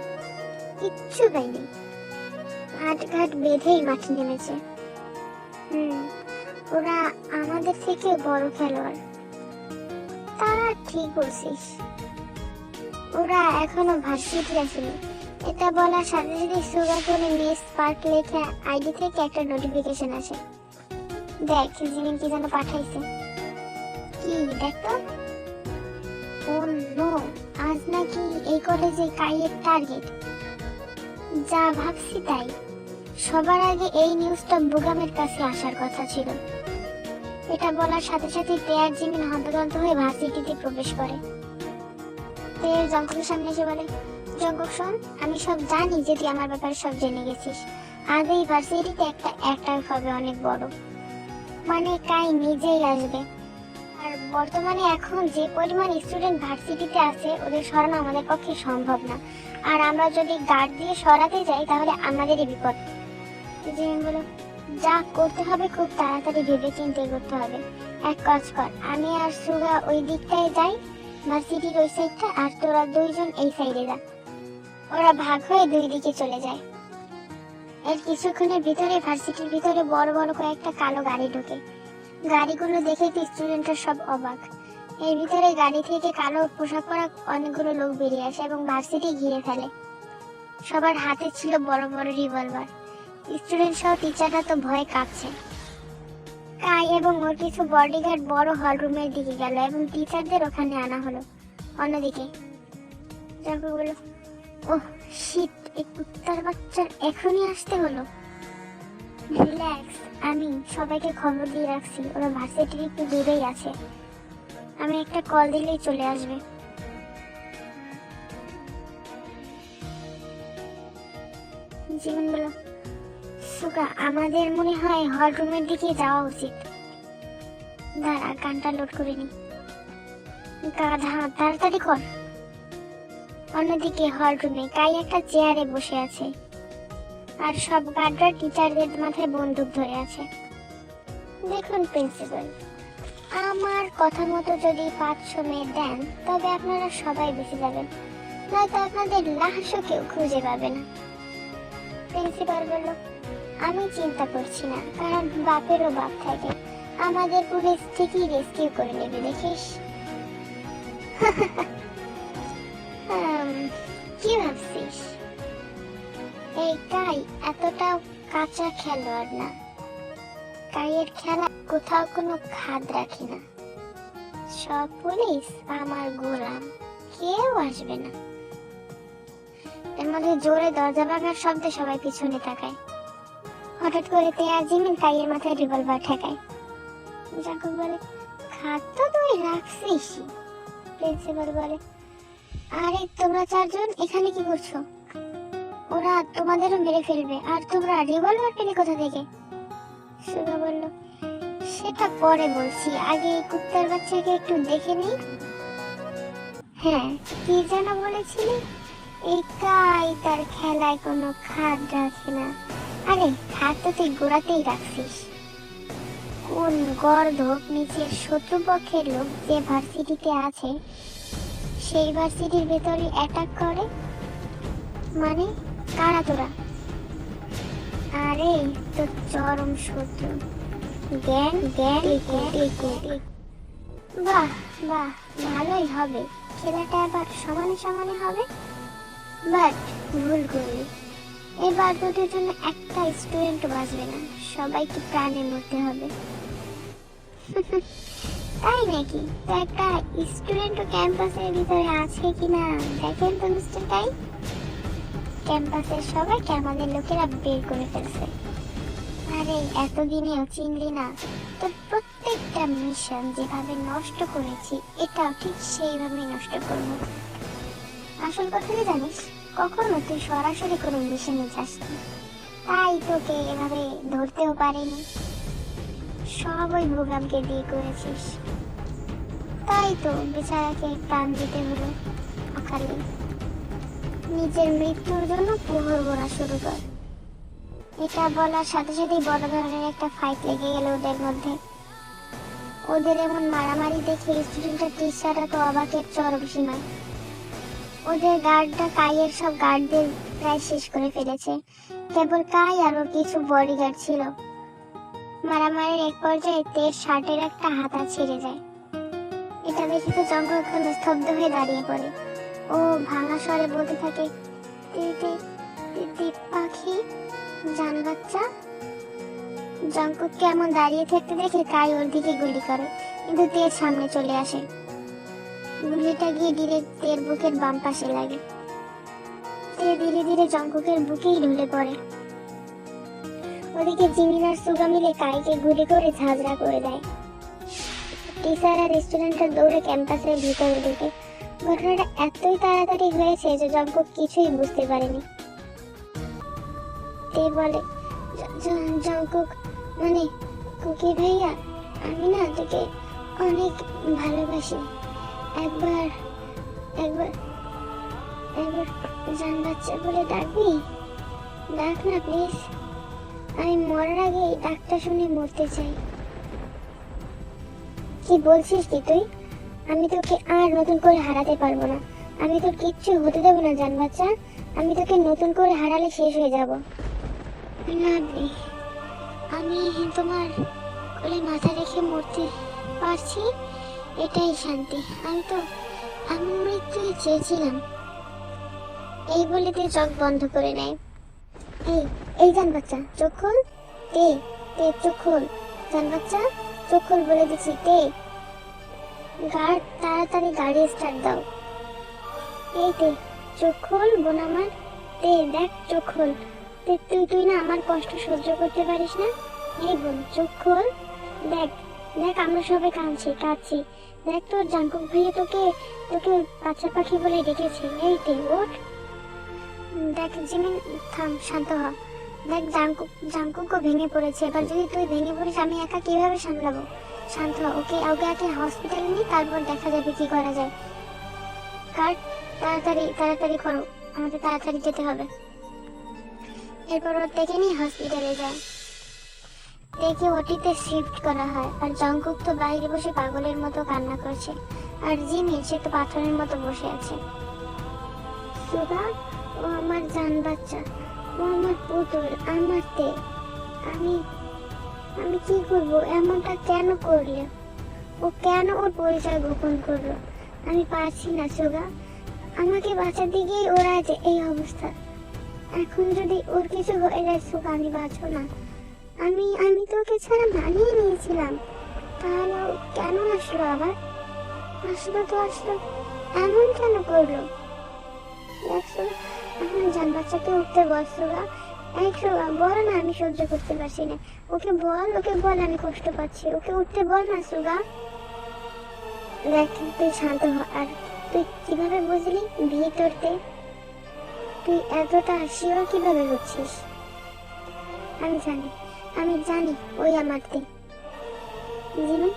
কিচ্ছু পাইনি। হাটঘাট বেঁধেই মাঠে নেমেছে। ওরা আমাদের থেকে বড় খেলোয়াড়। তা ঠিক বলছিস, ওরা এখনো ভার্সিটি আসেনি। এটা বলার সাথে সাথে সুগার ফোনে মিস পার্ক লেখা আইডি থেকে একটা নোটিফিকেশন আসে। দেখ জিমিন কি যেন পাঠাইছে। কি দেখ তো। ও নো, আজ নাকি এই কলেজে কাইয়ের টার্গেট। যা ভাবছি তাই, সবার আগে এই নিউজটা বুগামের কাছে আসার কথা ছিল। এটা বলার সাথে সাথে পেয়ার জিমিন হন্তদন্ত হয়ে ভার্সিটিতে প্রবেশ করে। পেয়ার জঙ্কুকের সামনে এসে বলে, জঙ্কুক শোন, আমি সব জানি যে তুই আমার ব্যাপারে সব জেনে গেছিস। আজ এই ভার্সিটিতে একটা অ্যাটাক হবে অনেক বড়, মানে কাই নিজেই আসবে। আর বর্তমানে এখন যে পরিমাণ স্টুডেন্ট ভার্সিটিতে আছে, ওদের সরানো আমাদের পক্ষে সম্ভব না। আর আমরা যদি গার্ড দিয়ে সরাতে যাই তাহলে আমাদেরই বিপদ। জিমিন বলো, যা করতে হবে খুব তাড়াতাড়ি ভেবে চিন্তে করতে হবে। এক কাজ কর, আমি আর সুগা ওই দিকটায় যাই, ভার্সিটির ওই সাইডটা, আর তোরা 2 জন এই সাইডে যা। ওরা ভাগ হয়ে 2 দিকে চলে যায়। এর কিছুক্ষণের ভিতরে ভার্সিটির ভিতরে বড় বড় কয়েকটা কালো গাড়ি ঢোকে। গাড়িগুলো দেখে তো স্টুডেন্টরা সব অবাক। এর ভিতরে গাড়ি থেকে কালো পোশাক পরা অনেকগুলো লোক বেরিয়ে আসে এবং ভার্সিটি ঘিরে ফেলে। সবার হাতে ছিল বড় বড় রিভলভার। স্টুডেন্ট সহ টিচাররা তো ভয়ে কাঁপছে। কাই এবং ওর কিছু বডিগার্ড বড় হল রুমের দিকে গেল এবং টিচারদের ওখানে আনা হলো। অন্যদিকে জাঙ্কুক বলল, ওহ শিট, এই কুত্তার বাচ্চার এখনই আসতে হলো। রিল্যাক্স, আমি সবাইকে খবর দিয়ে রাখছি, ওরা ভার্সিটির একটু দূরেই আছে, আমি একটা কল দিলেই চলে আসবে। জীবন বলল, সুগা আমাদের মনে হয় হল রুমের দিকে যাওয়া উচিত। দাঁড়া, গানটা লোড করে নি। গাধা, তাড়াতাড়ি কর। অন্যদিকে হল রুমে কাই একটা চেয়ারে বসে আছে, আর সব গার্ডরা টিচারদের মাথায় বন্দুক ধরে আছে। দেখুন প্রিন্সিপাল, আমার কথা মতো যদি 500 মেয়ে দেন তবে আপনারা সবাই বেঁচে যাবেন, নয়তো আপনাদের লাশও কেউ খুঁজে পাবে না। প্রিন্সিপাল বলল, আমি চিন্তা করছি না, কারণ বাপেরও বাপ থাকে, আমাদের পুলিশ ঠিকই রেস্কিউ করে নেবে, দেখিস। কি ভাবছিস? এই কাই এতটা কাঁচা খেলোয়াড় না, কাইয়ের খেলা কোথাও কোনো খাদ রাখি না। সব পুলিশ আমার গোলাম, কেউ আসবে না। এর মধ্যে জোরে দরজা ভাঙার শব্দে সবাই পিছনে তাকায়। হঠাৎ করে তেয়া জিমিন কাইয়ের মাথায় রিভলভার ঠেকায়। জাঙ্কুক বলে, খাদ তো তুই রাখছিস। প্রিন্সিপাল বলে, আরে তোমরা 4 জন এখানে কি করছো? ওর ওরা তোমাদেরও মেরে ফেলবে। আর তোমরা রিভলভার পেলে কোথা থেকে? সুগা বলল, সেটা পরে বলছি, আগে এই কুত্তার বাচ্চাকে একটু দেখে নি। হ্যাঁ, কি যেন বলেছিলি? এই কাই তার খেলায় কোনো খাদ রাখে না। আরে খাদ তো তুই গোড়াতেই রাখছিস। কোন গর্ধব নিচের শত্রুপক্ষের লোক যে ভার্সিটিতে আছে সেই ভার্সিটির ভেতরে অ্যাটাক করে? মানে কারা তোরা? আরে তো চরম শত্রু, জ্ঞান জ্ঞান। বাহ বাহ, ভালোই হবে, খেলাটা এবার সমানে সমানে হবে। বাট ভুল করলি, এবার তোদের জন্য একটা স্টুডেন্ট বাঁচবে না, সবাইকে প্রাণে মরতে হবে। তাই নাকি? তো একটা স্টুডেন্ট ক্যাম্পাসের ভিতরে আছে কিনা দেখেন তো মিস্টার কাই। ক্যাম্পাসের সবাইকে আমাদের লোকেরা বের করে ফেলছে। আরে এতদিনেও চিনলি না? তো প্রত্যেকটা মিশন যেভাবে নষ্ট করেছি, এটাও ঠিক সেইভাবে নষ্ট করব। আসল কথা কি জানিস? কখনো তুই সরাসরি কোনো মিশনে যাসনি, তাই তোকে এভাবে ধরতেও পারিনি। সব ওই প্রোগ্রামকে দিয়ে করেছিস, তাই তো বেচারাকে প্রাণ দিতে হলো অকালে। নিজের মৃত্যুর জন্য প্রহর গোনা শুরু কর। এটা বলার সাথে সাথেই বড় ধরনের একটা ফাইট লেগে গেল ওদের মধ্যে। ওদের এমন মারামারি দেখে স্টুডেন্টের টিচাররা তো অবাকের চরম সীমায়। ওদের গার্ডরা কাইয়ের সব গার্ডদের প্রায় শেষ করে ফেলেছে, কেবল কাই আর ওর কিছু বডিগার্ড ছিল। মারামারির এক পর্যায়ে তের শার্টের একটা হাতা ছিঁড়ে যায়। এটা দেখে তো জঙ্গল একদম স্তব্ধ হয়ে দাঁড়িয়ে পড়ে। ও ভাঙা স্বরে বলতে থাকে, পাখি জান বাচ্চা। জঙ্কুককে এমন দাঁড়িয়ে থাকতে দেখে কাই ওর দিকে গুলি করে, কিন্তু তের সামনে চলে আসে। গুলিটা গিয়ে ডিরেক্ট তের বুকের বাম পাশে লাগে। তে ধীরে ধীরে জঙ্কুকের বুকেই ঢলে পড়ে। ওদিকে জিমিন আর সুগা মিলে কাইকে গুলি করে ঝাঁঝরা করে দেয়। টিচার আর স্টুডেন্টরা দৌড়ে ক্যাম্পাসের ভিতরে ঢুকে। ঘটনাটা এতই তাড়াতাড়ি হয়েছে যে জঙ্কুক কিছুই বুঝতে পারেনি। তে বলে, জঙ্কুক মানে কুকি ভাইয়া, আমি না তোকে অনেক ভালোবাসি। একবার একবার একবার জান বাচ্চা বলে ডাকবি? ডাক না প্লিজ, আমি মরার আগে এই ডাকটা শুনে মরতে চাই। কি বলছিস কি তুই? আমি তোকে আর নতুন করে হারাতে পারবো না। আমি তোর কিচ্ছু হতে দেবো না জান বাচ্চা। আমি তোকে নতুন করে হারালে শেষ হয়ে যাব। না আমি তোমার কোলে মাথা রেখে মরতে পারছি, এটাই শান্তি। আমি মৃত্যুই চেয়েছিলাম। এই বলে তে চোখ বন্ধ করে নেয়। এই জান বাচ্চা চোখ খোল। তে চোখ খোল, জান বাচ্চা চোখ খোল বলে দিচ্ছি। তে গার্ড, তাড়াতাড়ি গাড়ি স্টার্ট দাও। এই তে চোখ খোল বোন আমার। তে দেখ চোখ খোল। তুই না আমার কষ্ট সহ্য করতে পারিস না? এই বোন চোখ খোল, দেখ দেখ আমরা সবাই কাঁদছি। দেখ তোর জাঙ্কুক ভাইয়া তোকে বাচ্চা পাখি বলে ডেকেছে। এই তে ওঠ। দেখ জিমিন থাম, শান্ত হ। দেখ জাঙ্কুকও ভেঙে পড়েছে। এবার যদি তুই ভেঙে পড়িস আমি একা কিভাবে সামলাবো? শান্ত হ। ওকে আগে হসপিটালে নিই, তারপর দেখা যাবে কি করা যায়। কাট, তাড়াতাড়ি করো, আমাদের তাড়াতাড়ি যেতে হবে। এরপর ওর দেখে নিয়ে হসপিটালে যায়। দেখে ওটিতে শিফট করা হয়। আর জঙ্কুক তো বাইরে বসে পাগলের মতো কান্না করছে। আর জিমি সে তো পাথরের মতো বসে আছে। সুগা, ও আমার জান বাচ্চা, ও আমার পুতুল, আমার তে। আমি কি করব? এমনটা কেন করলে? ও কেন ওর পরিচয় গোপন করলো? আমি পারছি না সুগা, আমাকে বাঁচাতে গিয়ে ওরা যে এই অবস্থা। এখন যদি ওর কিছু হয়ে যায় সুগা, আমি বাঁচবো না। আমি তো ওকে ছাড়া মানিয়ে নিয়েছিলাম, তাহলে ও কেন আসলো আবার? আসলো, এমন কেন করলো? দেখছো, এখন জান বাচ্চাকে উঠতে বল সুগা। এই সুগা বল না, আমি সহ্য করতে পারছি না। ওকে বল আমি কষ্ট পাচ্ছি। ওকে উঠতে বল না সুগা। দেখ তুই শান্ত হ। আর তুই কিভাবে বুঝলি বিয়ে করতে? তুই এতটা শিওর কিভাবে হচ্ছিস? আমি জানি ওই আমার তে। জিমিন,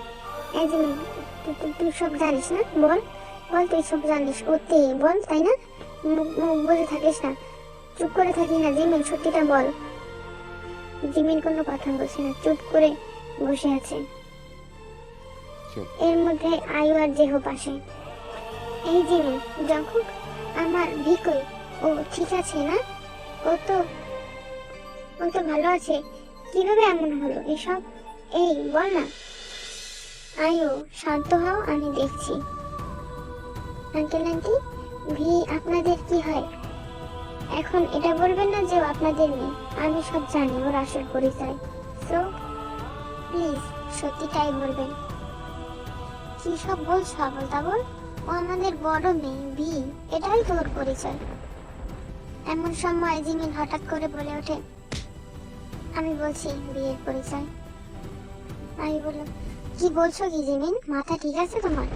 এই জিমিন, তুই সব জানিস না? বল বল, তুই সব জানিস ওতে, বল, তাই না? মুখ মুখ বসে থাকিস না, চুপ করে থাকি না। জিমিন, সত্যিটা বল। জিমিন কোনো কথা বলছে না, চুপ করে বসে আছে। এর মধ্যে আয়ু আর জেহ পাশে। এই জিমিন, জঙ্কুক, আমার ভিকই, ও ঠিক আছে না? ও তো ভালো আছে। কিভাবে এমন হলো এসব? এই বল না। আয়ু, শান্ত হও, আমি দেখছি। আঙ্কেল আন্টি, ভি আপনাদের কি হয়? এখন এটা বলবেন না যে ও আপনাদের মেয়ে। আমি সব জানি ওর আসল পরিচয়। সো প্লিজ সত্যিটাই বলবেন। কি সব বলছো আবল তাবল? ও আমাদের বড় মেয়ে, ভি, এটাই তো ওর পরিচয়। এমন সময় জিমিন হঠাৎ করে বলে ওঠে, আমি বলছি বিয়ের পরিচয়। আমি বললাম, কি বলছো কি জিমিন? মাথা ঠিক আছে তোমার?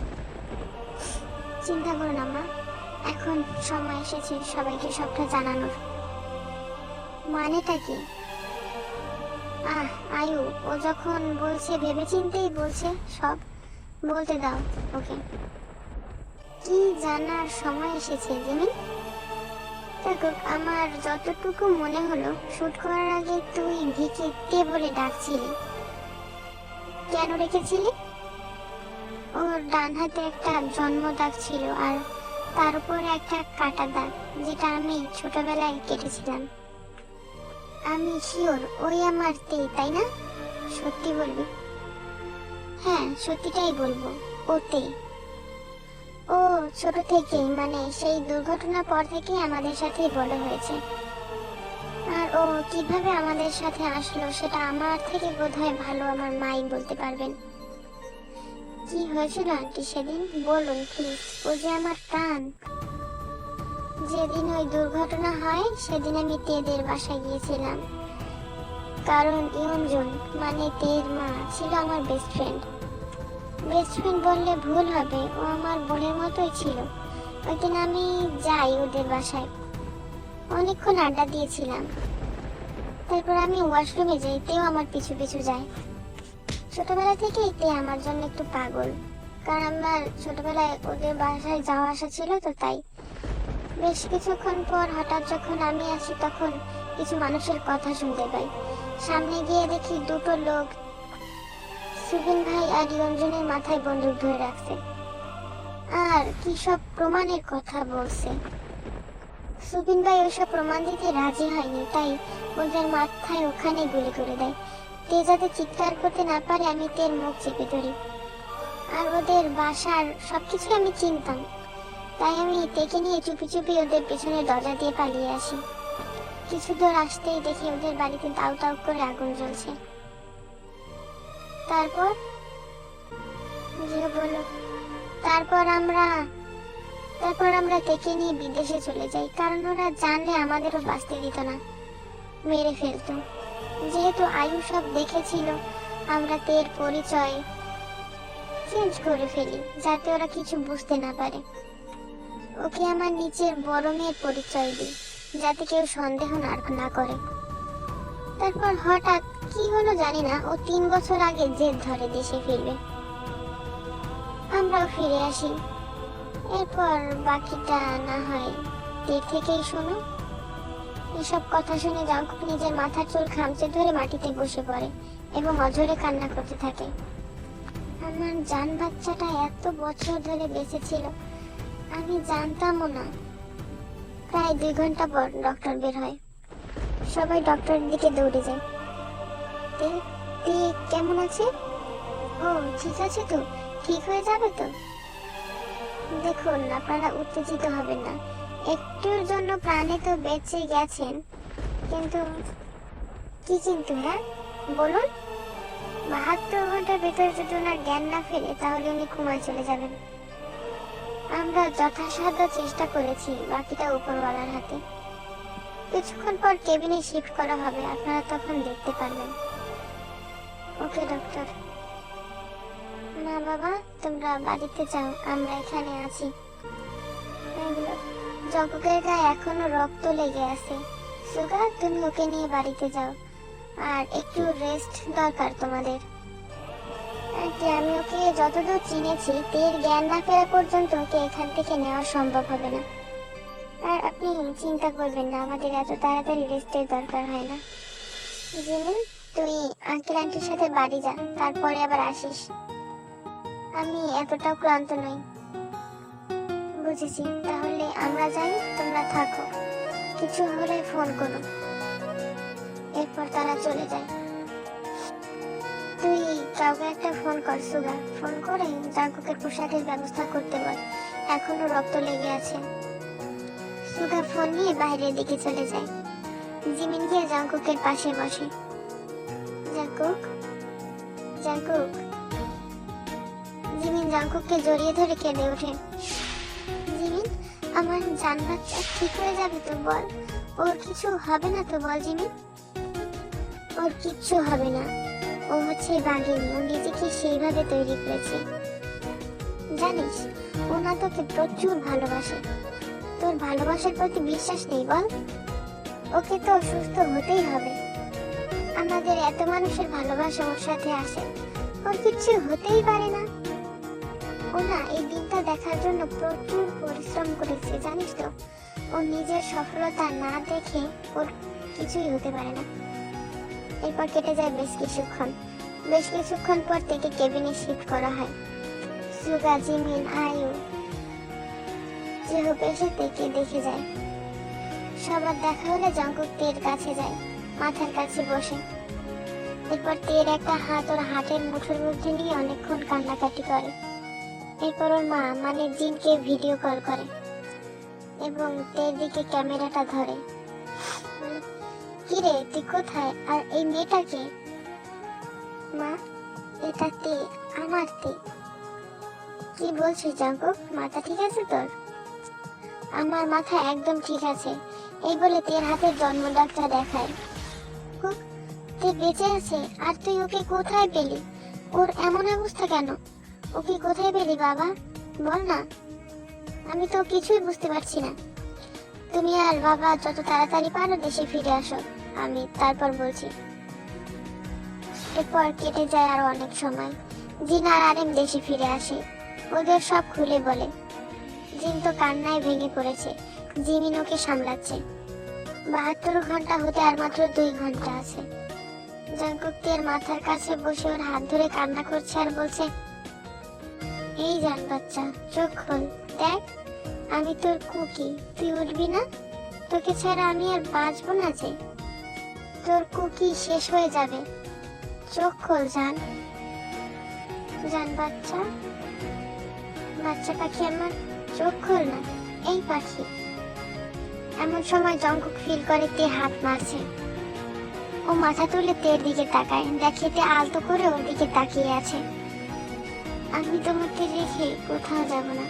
চিন্তা করো না মা, এখন সময় এসেছে সবাইকে সবটা জানানোর। মানেটা কি? আয়ু, ও যখন বলছে ভেবেচিন্তেই বলছে, সব বলতে দাও ওকে। কি জানার সময় এসেছে জিমিন? দেখো, আমার যতটুকু মনে হলো শুট করার আগে তুই ভিকে তে বলে ডাকছিলি। কেন রেখেছিলি? ওর ডান হাতে একটা জন্ম দাগ ছিল আর তার উপরে একটা কাটা দাগ, যেটা আমি ছোটবেলায় কেটেছিলাম। আমি শিওর ওই আমার তে, তাই না? সত্যি বলবি? হ্যাঁ, সত্যিটাই বলবো, ওতে। ও ছোট থেকে, মানে সেই দুর্ঘটনার পর থেকে আমাদের সাথেই বড় হয়েছে। আর ও কিভাবে আমাদের সাথে আসলো সেটা আমার থেকে বোধহয় ভালো আমার মাই বলতে পারবেন। কি হয়েছিল আন্টি সেদিন? বলুন প্লিজ। ও যে আমার প্রাণ। যেদিন ওই দুর্ঘটনা হয় সেদিন আমি তেদের বাসায় গিয়েছিলাম, কারণ ইয়নজুন, মানে তের মা, ছিল আমার বেস্ট ফ্রেন্ড। বেস্ট ফ্রেন্ড বললে ভুল হবে, ও আমার বোনের মতোই ছিল। ওই দিন আমি যাই ওদের বাসায়, অনেকক্ষণ আড্ডা দিয়েছিলাম। তারপর আমি ওয়াশরুমে যাই, তেও আমার পিছু পিছু যায়। ছোটবেলা থেকেই তে আমার জন্য একটু পাগল, কারণ আমার ছোটবেলায় ওদের বাসায় যাওয়া আসা ছিল, তো তাই। বেশ কিছুক্ষণ পর হঠাৎ যখন আমি আসি তখন কিছু মানুষের কথা শুনতে পাই। সামনে গিয়ে দেখি দুটো লোক সুবিন ভাই আর ইয়নজনের মাথায় বন্দুক ধরে রাখছে আর কি সব প্রমাণের কথা বলছে। সুবিন ভাই ওইসব প্রমাণ দিতে রাজি হয়নি, তাই ওদের মাথায় ওখানে গুলি করে দেয়। তে যাতে চিৎকার করতে না পারে আমি তের মুখ চেপে ধরি। আর ওদের বাসার সবকিছু আমি চিনতাম, তাই আমি তেকে নিয়ে চুপি চুপি ওদের পেছনে দরজা দিয়ে পালিয়ে আসি। কিছু দূর আসতেই দেখি ওদের বাড়িতে তাও তাও করে আগুন জ্বলছে। তারপর জিও বলল, তারপর আমরা তেকে নিয়ে বিদেশে চলে যাই, কারণ ওরা জানলে আমাদেরও বাঁচতে দিত না, মেরে ফেলতো। যেহেতু আয়ু সব দেখেছিল, আমরা তের পরিচয় চেঞ্জ করে ফেলি যাতে ওরা কিছু বুঝতে না পারে। ওকে আমার নিচের বড় মেয়ের পরিচয় দিই, যাতে কেউ সন্দেহ না করে। তারপর হঠাৎ কি হলো জানি না, ও 3 বছর আগে জেদ ধরে দেশে ফিরবে। আমরাও ফিরে আসি। এরপর বাকিটা না হয় তের থেকেই শোনো। এসব কথা শুনে জঙ্কুক নিজের মাথার চুল খামচে ধরে মাটিতে বসে পড়ে এবং অঝরে কান্না করতে থাকে। আমার জান বাচ্চাটা এত বছর ধরে বেঁচে ছিল, আমি জানতামও না। প্রায় 2 ঘন্টা পর ডক্টর বের হয়। সবাই ডক্টরের দিকে দৌড়ে যায়। তে কেমন আছে? ও ঠিক আছে তো, ঠিক হয়ে যাবে তো? দেখুন, আপনারা উত্তেজিত হবেন না। একটুর জন্য প্রাণে তো বেঁচে গেছেন, কিন্তু কি কিন্তু? হ্যাঁ বলুন। 72 ঘন্টার ভেতরে যদি ওনার জ্ঞান না ফেরে তাহলে উনি কোমায় চলে যাবেন। আমরা যথাসাধ্য চেষ্টা করেছি, বাকিটা উপরওয়ালার হাতে। কিছুক্ষণ পর কেবিনে শিফট করা হবে, আপনারা তখন দেখতে পারবেন। ওকে ডক্টর। না বাবা, তোমরা বাড়িতে যাও, আমরা এখানে আছি। জঙ্কুকের গায়ে এখনো রক্ত লেগে আছে। সুগা, তুমি ওকে নিয়ে বাড়িতে যাও, আর একটু রেস্ট দরকার তোমাদের। আন্টি, আমি ওকে যতদূর চিনেছি, তের জ্ঞান না ফেরা পর্যন্ত ওকে এখান থেকে নেওয়া সম্ভব হবে না। আর আপনি চিন্তা করবেন না, আমাদের এত তাড়াতাড়ি রেস্টের দরকার হয় না। জিমিন, তুই আঙ্কেল আন্টির সাথে বাড়ি যা, তারপরে আবার আসিস। আমি এতটাও ক্লান্ত নই। বুঝেছি, তাহলে আমরা যাই, তোমরা থাকো, কিছু হলে ফোন করো। এরপর তারা চলে যায়। তুই কাউকে একটা ফোন কর সুগা, ফোন করে জাঙ্কুকের পোশাকের ব্যবস্থা করতে বল, এখনো রক্ত লেগে আছে। সুগা ফোন নিয়ে বাইরের দিকে চলে যায়। জিমিন গিয়ে জাঙ্কুকের পাশে বসে। Jungkook, Jungkook. জিমিন জাঙ্কুককে জড়িয়ে ধরে কেঁদে ওঠে। জিমিন, আমার জান বাচ্চা ঠিক হয়ে যাবে তো বল, ওর কিছু হবে না তো বল জিমিন? ওর কিচ্ছু হবে না, ও হচ্ছে বাঘিনী, ও নিজেকে সেইভাবে তৈরি করেছে। জানিস, ও না তোকে প্রচুর ভালোবাসে। তোর ভালোবাসার প্রতি বিশ্বাস নেই বল? ওকে তো সুস্থ হতেই হবে। আমাদের এত মানুষের ভালোবাসা ওর সাথে আসে, ওর কিচ্ছু হতেই পারে না। ও না এই দিনটা দেখার জন্য প্রচুর পরিশ্রম করেছে, জানিস তো? ও নিজের সফলতা না দেখে ওর কিছুই হতে পারে না। এরপর কেটে যায় বেশ কিছুক্ষণ পর থেকে কেবিনে শিফট করা হয়। সুগা, জিমিন, আয়ু, যেহুক এসে তেকে দেখে যায়। সবার দেখা হলে জাঙ্কুক তের কাছে যায়, মাথার কাছে বসে। এরপর তের একটা হাত ওর হাতের মুঠোর মধ্যে নিয়ে অনেকক্ষণ কান্নাকাটি করে। এরপর ওর মা মানে জিনকে ভিডিও কল করে এবং তের দিকে ক্যামেরাটা ধরে। কিরে, তুই কোথায়? আর এই মেয়েটাকে? মা, এটা তে, আমার তে। কি বলছিস জাঙ্কুক, মাথা ঠিক আছে তোর? আমার মাথা একদম ঠিক আছে। এই বলে তের হাতের জন্মডাকটা দেখায়। তে বেঁচে আছে, আর তুই ওকে কোথায় পেলি? ওর এমন অবস্থা কেন? ওকে কোথায় পেলি বাবা, বল না। আমি তো কিছুই বুঝতে পারছি না। তুমি আর বাবা যত তাড়াতাড়ি পারো দেশে ফিরে আসো, আমি তারপর বলছি। এরপর কেটে যায় আরো অনেক সময়। জিন আর আরেম দেশে ফিরে আসে, ওদের সব খুলে বলে। জিন তো কান্নায় ভেঙে পড়েছে। জিমিন ওকে সামলাচ্ছে। 72 ঘন্টা হতে আর মাত্র 2 ঘন্টা আছে। জাঙ্কুক তের মাথার কাছে বসে ওর হাত ধরে কান্না করছে আর বলছে, এই জান বাচ্চা, চোখ খোল, দেখ আমি তোর কুকি, তুই উঠবি না? তোকে ছাড়া আমি আর বাঁচবো না যে। তোর কুকি শেষ হয়ে যাবে, চোখ খোল জান। জান বাচ্চা, বাচ্চা পাখি আমার, চোখ খোল না, এই পাখি। এমন সময় জাঙ্কুক ফিল করে তে হাত মারছে। ও মাথা তুলে তের দিকে তাকায়, দেখে তে আলতো করে ওর দিকে তাকিয়ে আছে। আমি তোমাকে রেখে কোথাও যাব না।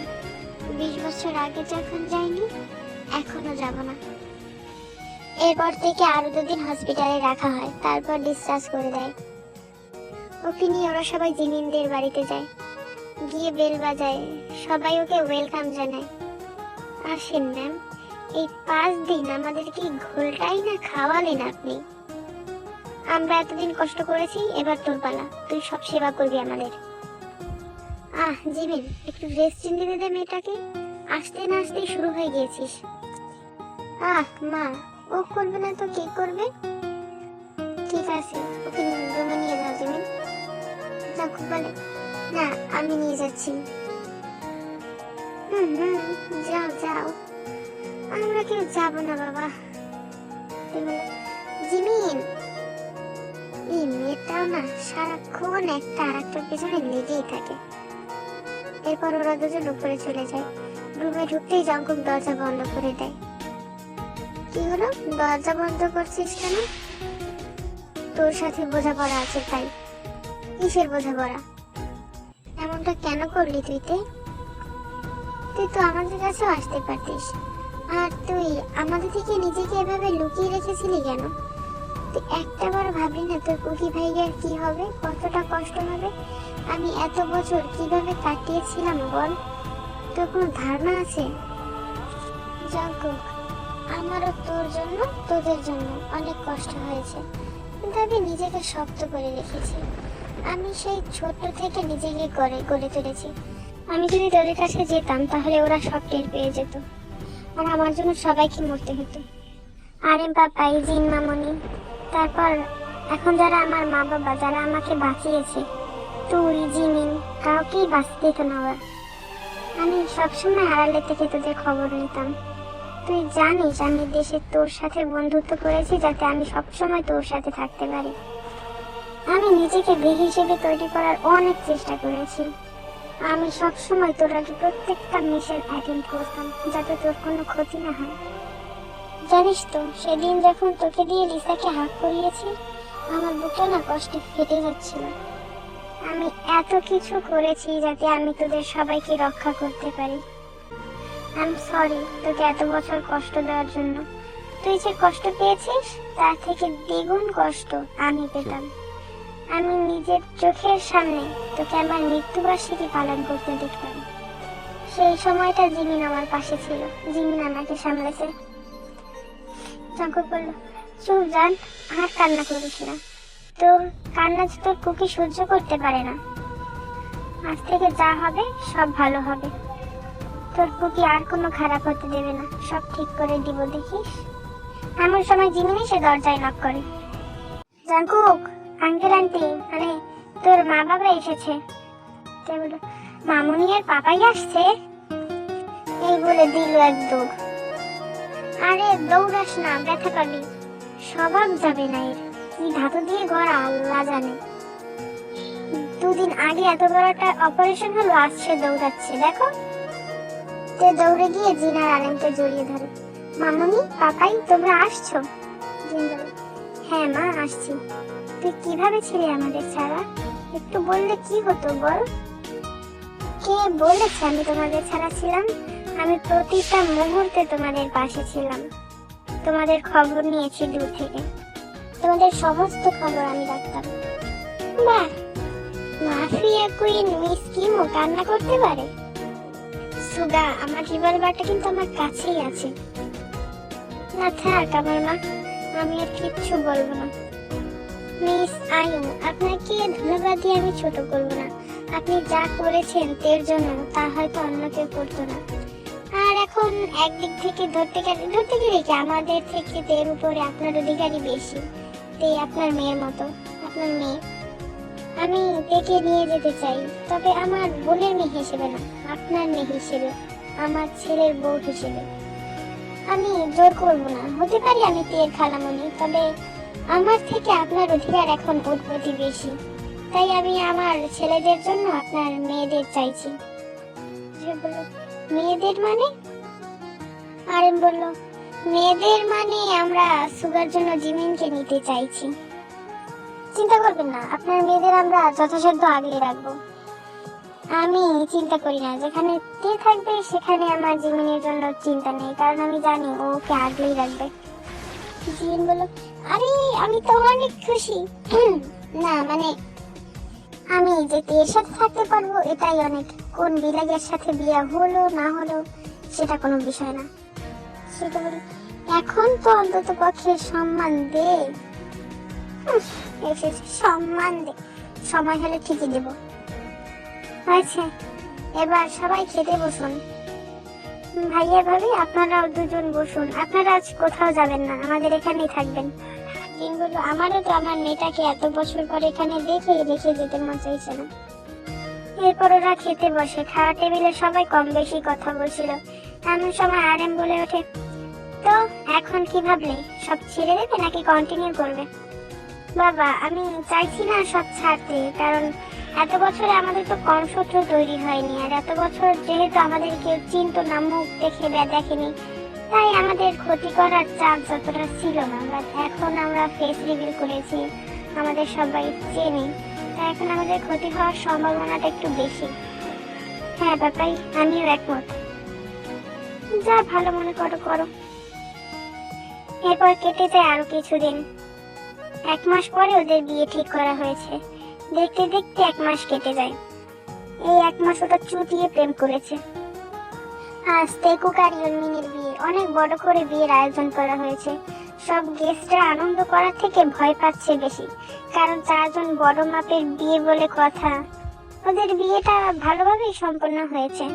20 বছর আগে যখন যাইনি, এখনো যাব না। এরপর থেকে আরো 2 দিন হসপিটালে রাখা হয়, তারপর ডিসচার্জ করে দেয়। ওকে নিয়ে ওরা সবাই জিমিনদের বাড়িতে যায়। গিয়ে বেল বাজায়, সবাই ওকে ওয়েলকাম জানায়। আসেন ম্যাম, এই 5 দিন আমাদেরকে ঘোলটাই না খাওয়ালেন আপনি। আমরা এতদিন কষ্ট করেছি, এবার তোর পালা, তুই সব সেবা করবি আমাদের। জিমিন, একটু রেস্ট নিতে দে মেয়েটাকে, আসতে না আসতেই শুরু হয়ে গিয়েছিস। মা, ও করবে না তো কে করবে? ঠিক আছে, ওকে রুমে নিয়ে যাও জিমিন। জাঙ্কুক বলে, না আমি নিয়ে যাচ্ছি। যাও যাও, আমরা কেউ যাবো না বাবা। জিমিন, এই মেয়েটাও না সারাক্ষণ একটা আর একটার পেছনে লেগেই থাকে। এরপর ওরা দুজন উপরে চলে যায়। রুমে ঢুকতেই জাঙ্কুক দরজা বন্ধ করে দেয়। কি হলো, দরজা বন্ধ করছিস কেন? তোর সাথে বোঝাপড়া আছে তাই। কিসের বোঝাপড়া? এমনটা কেন করলি তুই? তুই তো আমাদের কাছেও আসতে পারতিস। আর তুই আমাদের থেকে নিজেকে এভাবে লুকিয়ে রেখেছিলি কেন? তুই একটাবার ভাবলি না তোর কুকি ভাইয়ের কি হবে, কতটা কষ্ট হবে? আমি এত বছর কিভাবে কাটিয়েছিলাম বল? তোর কোনো ধারণা আছে? জঙ্কুক, আমারও তোর জন্য তোদের জন্য অনেক কষ্ট হয়েছে, কিন্তু আমি নিজেকে শক্ত করে রেখেছি। আমি সেই ছোট্ট থেকে নিজেকে গড়ে তুলেছি। আমি যদি তোদের কাছে যেতাম তাহলে ওরা সব টের পেয়ে যেত, আর আমার জন্য সবাইকে মরতে হতো। আরে পাপাই, জিন মামনি, তারপর এখন যারা আমার মা বাবা, যারা আমাকে বাঁচিয়েছে, তুই জিমিন, কাউকেই বাঁচতে দিত না ওরা। আমি সবসময় আড়ালে থেকে তোদের খবর নিতাম। তুই জানিস আমি দেশে তোর সাথে বন্ধুত্ব করেছি যাতে আমি সবসময় তোর সাথে থাকতে পারি। আমি নিজেকে বে হিসেবে তৈরি করার অনেক চেষ্টা করেছি। আমি সবসময় তোর আগে প্রত্যেকটা মিশন অ্যাটেন্ড করতাম যাতে তোর কোনো ক্ষতি না হয়। জানিস তো, সেদিন যখন তোকে দিয়ে লিসাকে হাত করিয়েছি, আমার বুকটা না কষ্টে ফেটে যাচ্ছিল। আমি এত কিছু করেছি যাতে আমি তোদের সবাইকে রক্ষা করতে পারি। আই এম সরি তোকে এত বছর কষ্ট দেওয়ার জন্য। তুই যে কষ্ট পেয়েছিস তার থেকে দ্বিগুণ কষ্ট আমি পেতাম। আমি নিজের চোখের সামনে তোকে আমার মৃত্যুবার্ষিকী পালন করতে দেখতাম। সেই সময়টা জিমিন আমার পাশে ছিল, জিমিন আমাকে সামলেছে। জঙ্কুক বলল, চুপ জান, আর কান্না করিস না। তোর কান্না যে তোর কুকি সহ্য করতে পারে না। আজ থেকে যা হবে সব ভালো হবে। তোর কুকি আর কোনো খারাপ হতে দেবে না, সব ঠিক করে দিব দেখিস। এমন সময় জিমিন এসে দরজায় নক করে। জঙ্কুক, আঙ্কেল আন্টি, মানে তোর মা বাবা এসেছে। বলল, মামুনি আর পাপাই আসছে? এই বলে দিল এক দৌড়। আরে দৌড়াস না, ব্যথা পাবি, স্বভাব যাবে না এর। কি ধাতু দিয়ে গড়া আল্লাহ জানে। দুদিন আগে এত বড় একটা অপারেশন হলো, আসছে দৌড়াচ্ছে দেখো। তে দৌড়ে গিয়ে জিনার আলেমকে জড়িয়ে ধরে। মামুনি, পাপাই, তোমরা আসছো? জিন বলে, হ্যাঁ মা, আসছি। তুই কিভাবে ছিলি আমাদের ছাড়া? একটু বললে কি হতো বল। কে বলেছে আমি তোমাদের ছাড়া ছিলাম? আমি প্রতিটা মুহূর্তে তোমাদের পাশে ছিলাম, তোমাদের খবর নিয়েছি দূর থেকে, তোমাদের সমস্ত খবর আমি রাখতাম। বাহ, মাফিয়া কুইন মিস কিমো কান্না করতে পারে? সুগা, আমার রিভলভারটা কিন্তু আমার কাছেই আছে। না থাক আমার মা, আমি আর কিচ্ছু বলবো না। মিস আইন, আপনাকে ধন্যবাদ দিয়ে আমি ছোট করবো না। আপনি যা করেছেন তের জন্য তা হয়তো অন্য কেউ করতো না। আর এখন একদিক থেকে ধরতে গেলে কি আমাদের থেকে তের উপরে আপনার অধিকারই বেশি। তে আপনার মেয়ের মতো, আপনার মেয়ে। আমি তেকে নিয়ে যেতে চাই, তবে আমার বোনের মেয়ে হিসেবে না, আপনার মেয়ে হিসেবে, আমার ছেলের বউ হিসেবে। আমি জোর করবো না, হতে পারি আমি তের খালামণি, তবে আমার থেকে আপনার অধিকার এখন উৎপত্তি বেশি। তাই আমি আমার ছেলেদের জন্য আপনার মেয়েদের চাইছি। মেয়েদের মানে? আরেম বলল, মেয়েদের মানে আমরা সুগার জন্য জিমিনকে নিতে চাইছি। চিন্তা করবেন না, আপনার মেয়েদের আমরা যথাসাধ্য আগলে রাখবো। আমি চিন্তা করি না, যেখানে তে থাকবে সেখানে আমার জিমিনের জন্য চিন্তা নেই, কারণ আমি জানি ও ওকে আগলেই রাখবে। জিমিন বলল, আরে আমি তো অনেক খুশি। না মানে আমি যে তের সাথে থাকতে পারবো এটাই অনেক। কোন বিলাগের সাথে বিয়ে হলো না হলো সেটা কোনো বিষয় না। সেটা বলি, এখন তো অন্তত পক্ষে সম্মান দে। সম্মান দে, সময় হলে ঠিকই দেব। আচ্ছা, এবার সবাই খেতে বসুন। ভাইয়া ভাবি, আপনারাও দুজন বসুন। আপনারা আজ কোথাও যাবেন না, আমাদের এখানেই থাকবেন। জিন বলল, আমারও তো আমার মেয়েটাকে এত বছর পর এখানে রেখে যেতে মন চাইছে না। এরপর ওরা খেতে বসে। খাওয়া টেবিলে সবাই কম বেশি কথা বলছিল। এমন সময় আরএম বলে ওঠে, তো এখন কি ভাবলে, সব ছেড়ে দেবে নাকি কন্টিনিউ করবে? বাবা, আমি চাইছি না সব ছাড়তে, কারণ এত বছরে আমাদের তো কম শত্রু তৈরি হয়নি, আর এত বছর যেহেতু আমাদের কেউ চিন্তা না, মুখ দেখে দেখেনি, তাই আমাদের ক্ষতি করার চাপ যতটা ছিল না। বাট এখন আমরা ফেস রিভিল করেছি, আমাদের সবাই চেনে, তাই এখন আমাদের ক্ষতি হওয়ার সম্ভাবনাটা একটু বেশি। হ্যাঁ বাবাই, আমিও একমত। যা ভালো মনে করো করো। এরপর কেটে যায় আরো কিছুদিন। 1 মাস পরে ওদের বিয়ে ঠিক করা হয়েছে। দেখতে দেখতে 1 মাস কেটে যায়। এই 1 মাস ওটা চুটিয়ে প্রেম করেছে। আজ তেকুক আর ইউনমিনের বিয়ে। অনেক বড় করে বিয়ের আয়োজন করা হয়েছে। সব গেস্টরা আনন্দ করার থেকে ভয় পাচ্ছে বেশি, কারণ 4 জন বড় মাপের বিয়ে বলে কথা। ওদের বিয়েটা ভালোভাবেই সম্পন্ন হয়েছে।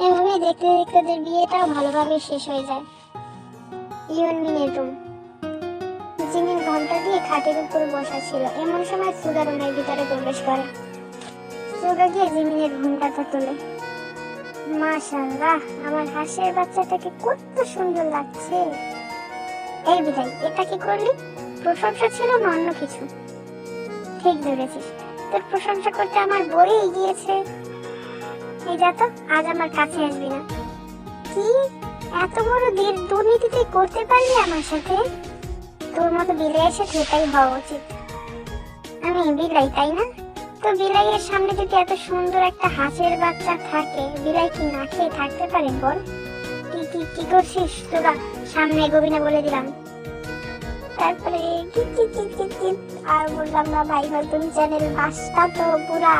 এভাবে দেখতে দেখতে ওদের বিয়েটাও ভালোভাবে শেষ হয়ে যায়। ইউনমিনের রুম। জিমিন ঘন্টা দিয়ে খাটের উপর বসা ছিল, এমন সময় সুগা রুমের ভিতরে প্রবেশ করে। সুগা গিয়ে জিমিনের ঘুমটাটা তোলে। মাশাআল্লাহ, আমার হাঁসের বাচ্চাটাকে কত সুন্দর লাগছে। এই বিদায়, এটা কি করলি? প্রশংসা ছিল না অন্য কিছু? ঠিক ধরেছিস, তোর প্রশংসা করতে আমার বই গিয়েছে। এই যা তো, আজ আমার কাছে আসবি না। কি এত বড় দুর্নীতি তুই করতে পারলি আমার সাথে? তোর মতো বিলাইয়ের সাথে এটাই হওয়া উচিত। আমি বিলাই, তাই না? তো বিলাইয়ের সামনে যদি এত সুন্দর একটা হাঁসের বাচ্চা থাকে, বিলাই কি না খেয়ে থাকতে পারে বল? কি করছিস তোরা? সামনে এগোবি না বলে দিলাম। তারপরে আর বললাম না ভাই, নতুন চ্যানেল বাসটা তো পুরা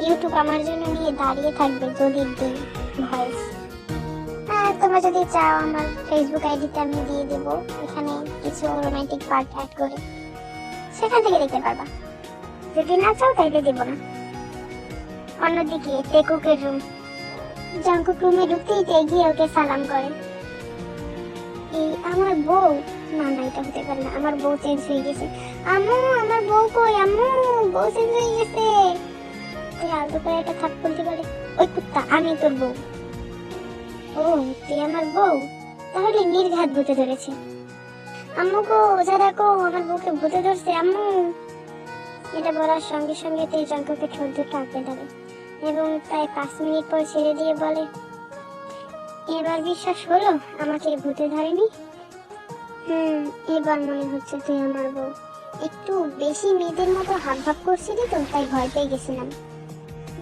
ইউটিউব আমার জন্য নিয়ে দাঁড়িয়ে থাকবে যদি দিই ভয়েস। তোমরা যদি চাও আমার ফেসবুক আইডিতে আমি দিয়ে দেবো, এখানে কিছু রোমান্টিক পার্ট অ্যাড করে, সেখান থেকে দেখতে পারবা। যদি না চাও তাইলে দেবো না। অন্যদিকে টেকুকের রুম। জাঙ্কুক রুমে ঢুকতেই এগিয়ে ওকে সালাম করে। এই আমার বউ? না না, এটা হতে পারে না, আমার বউ চেঞ্জ হয়ে গেছে। আম্মু, আমার বউ কই? আম্মু, বউ চেঞ্জ হয়ে গেছে। তুই আলতো করে একটা থাপ বলতে পারে, ওই কুত্তা আমি তোর বউ। ও, তুই আমার বউ? তাহলে নির্ঘাত ভূতে ধরেছে। আম্মু গো, ওঝা দেখো, আমার বউকে ভূতে ধরছে আম্মু। এটা বলার সঙ্গে সঙ্গে তুই জাঙ্কুকে ঠোঁট দুটো আঁকড়ে ধরে এবং প্রায় 5 মিনিট পর ছেড়ে দিয়ে বলে, এবার বিশ্বাস হলো আমাকে ভূতে ধরেনি? এবার মনে হচ্ছে তুই আমার বউ। একটু বেশি মেয়েদের মতো হাবভাব করছিলি তো, তাই ভয় পেয়ে গেছিলাম।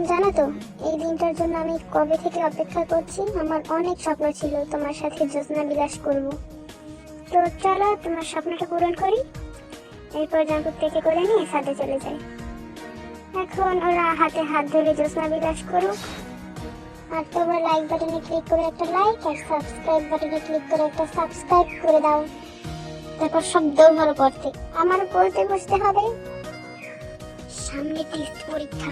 জানো তো, এই দিনটার জন্য আমি কবে থেকে অপেক্ষা করছি। আমার অনেক স্বপ্ন ছিল তোমার সাথে জ্যোৎস্না বিলাস করব। তো চলো তোমার স্বপ্নটা পূরণ করি। এরপর জাঙ্কুক থেকে করে নিয়ে ছাদে চলে যায়। এখন ওরা হাতে হাত ধরে জ্যোৎস্না বিলাস করুক। আর তোমরা লাইক বাটনে ক্লিক করে একটা লাইক, আর সাবস্ক্রাইব বাটনে ক্লিক করে একটা সাবস্ক্রাইব করে দাও। তারপর সব দৌড় মারো পড়তে, আমারও পড়তে বসতে হবে। সামনে টেস্ট পরীক্ষা।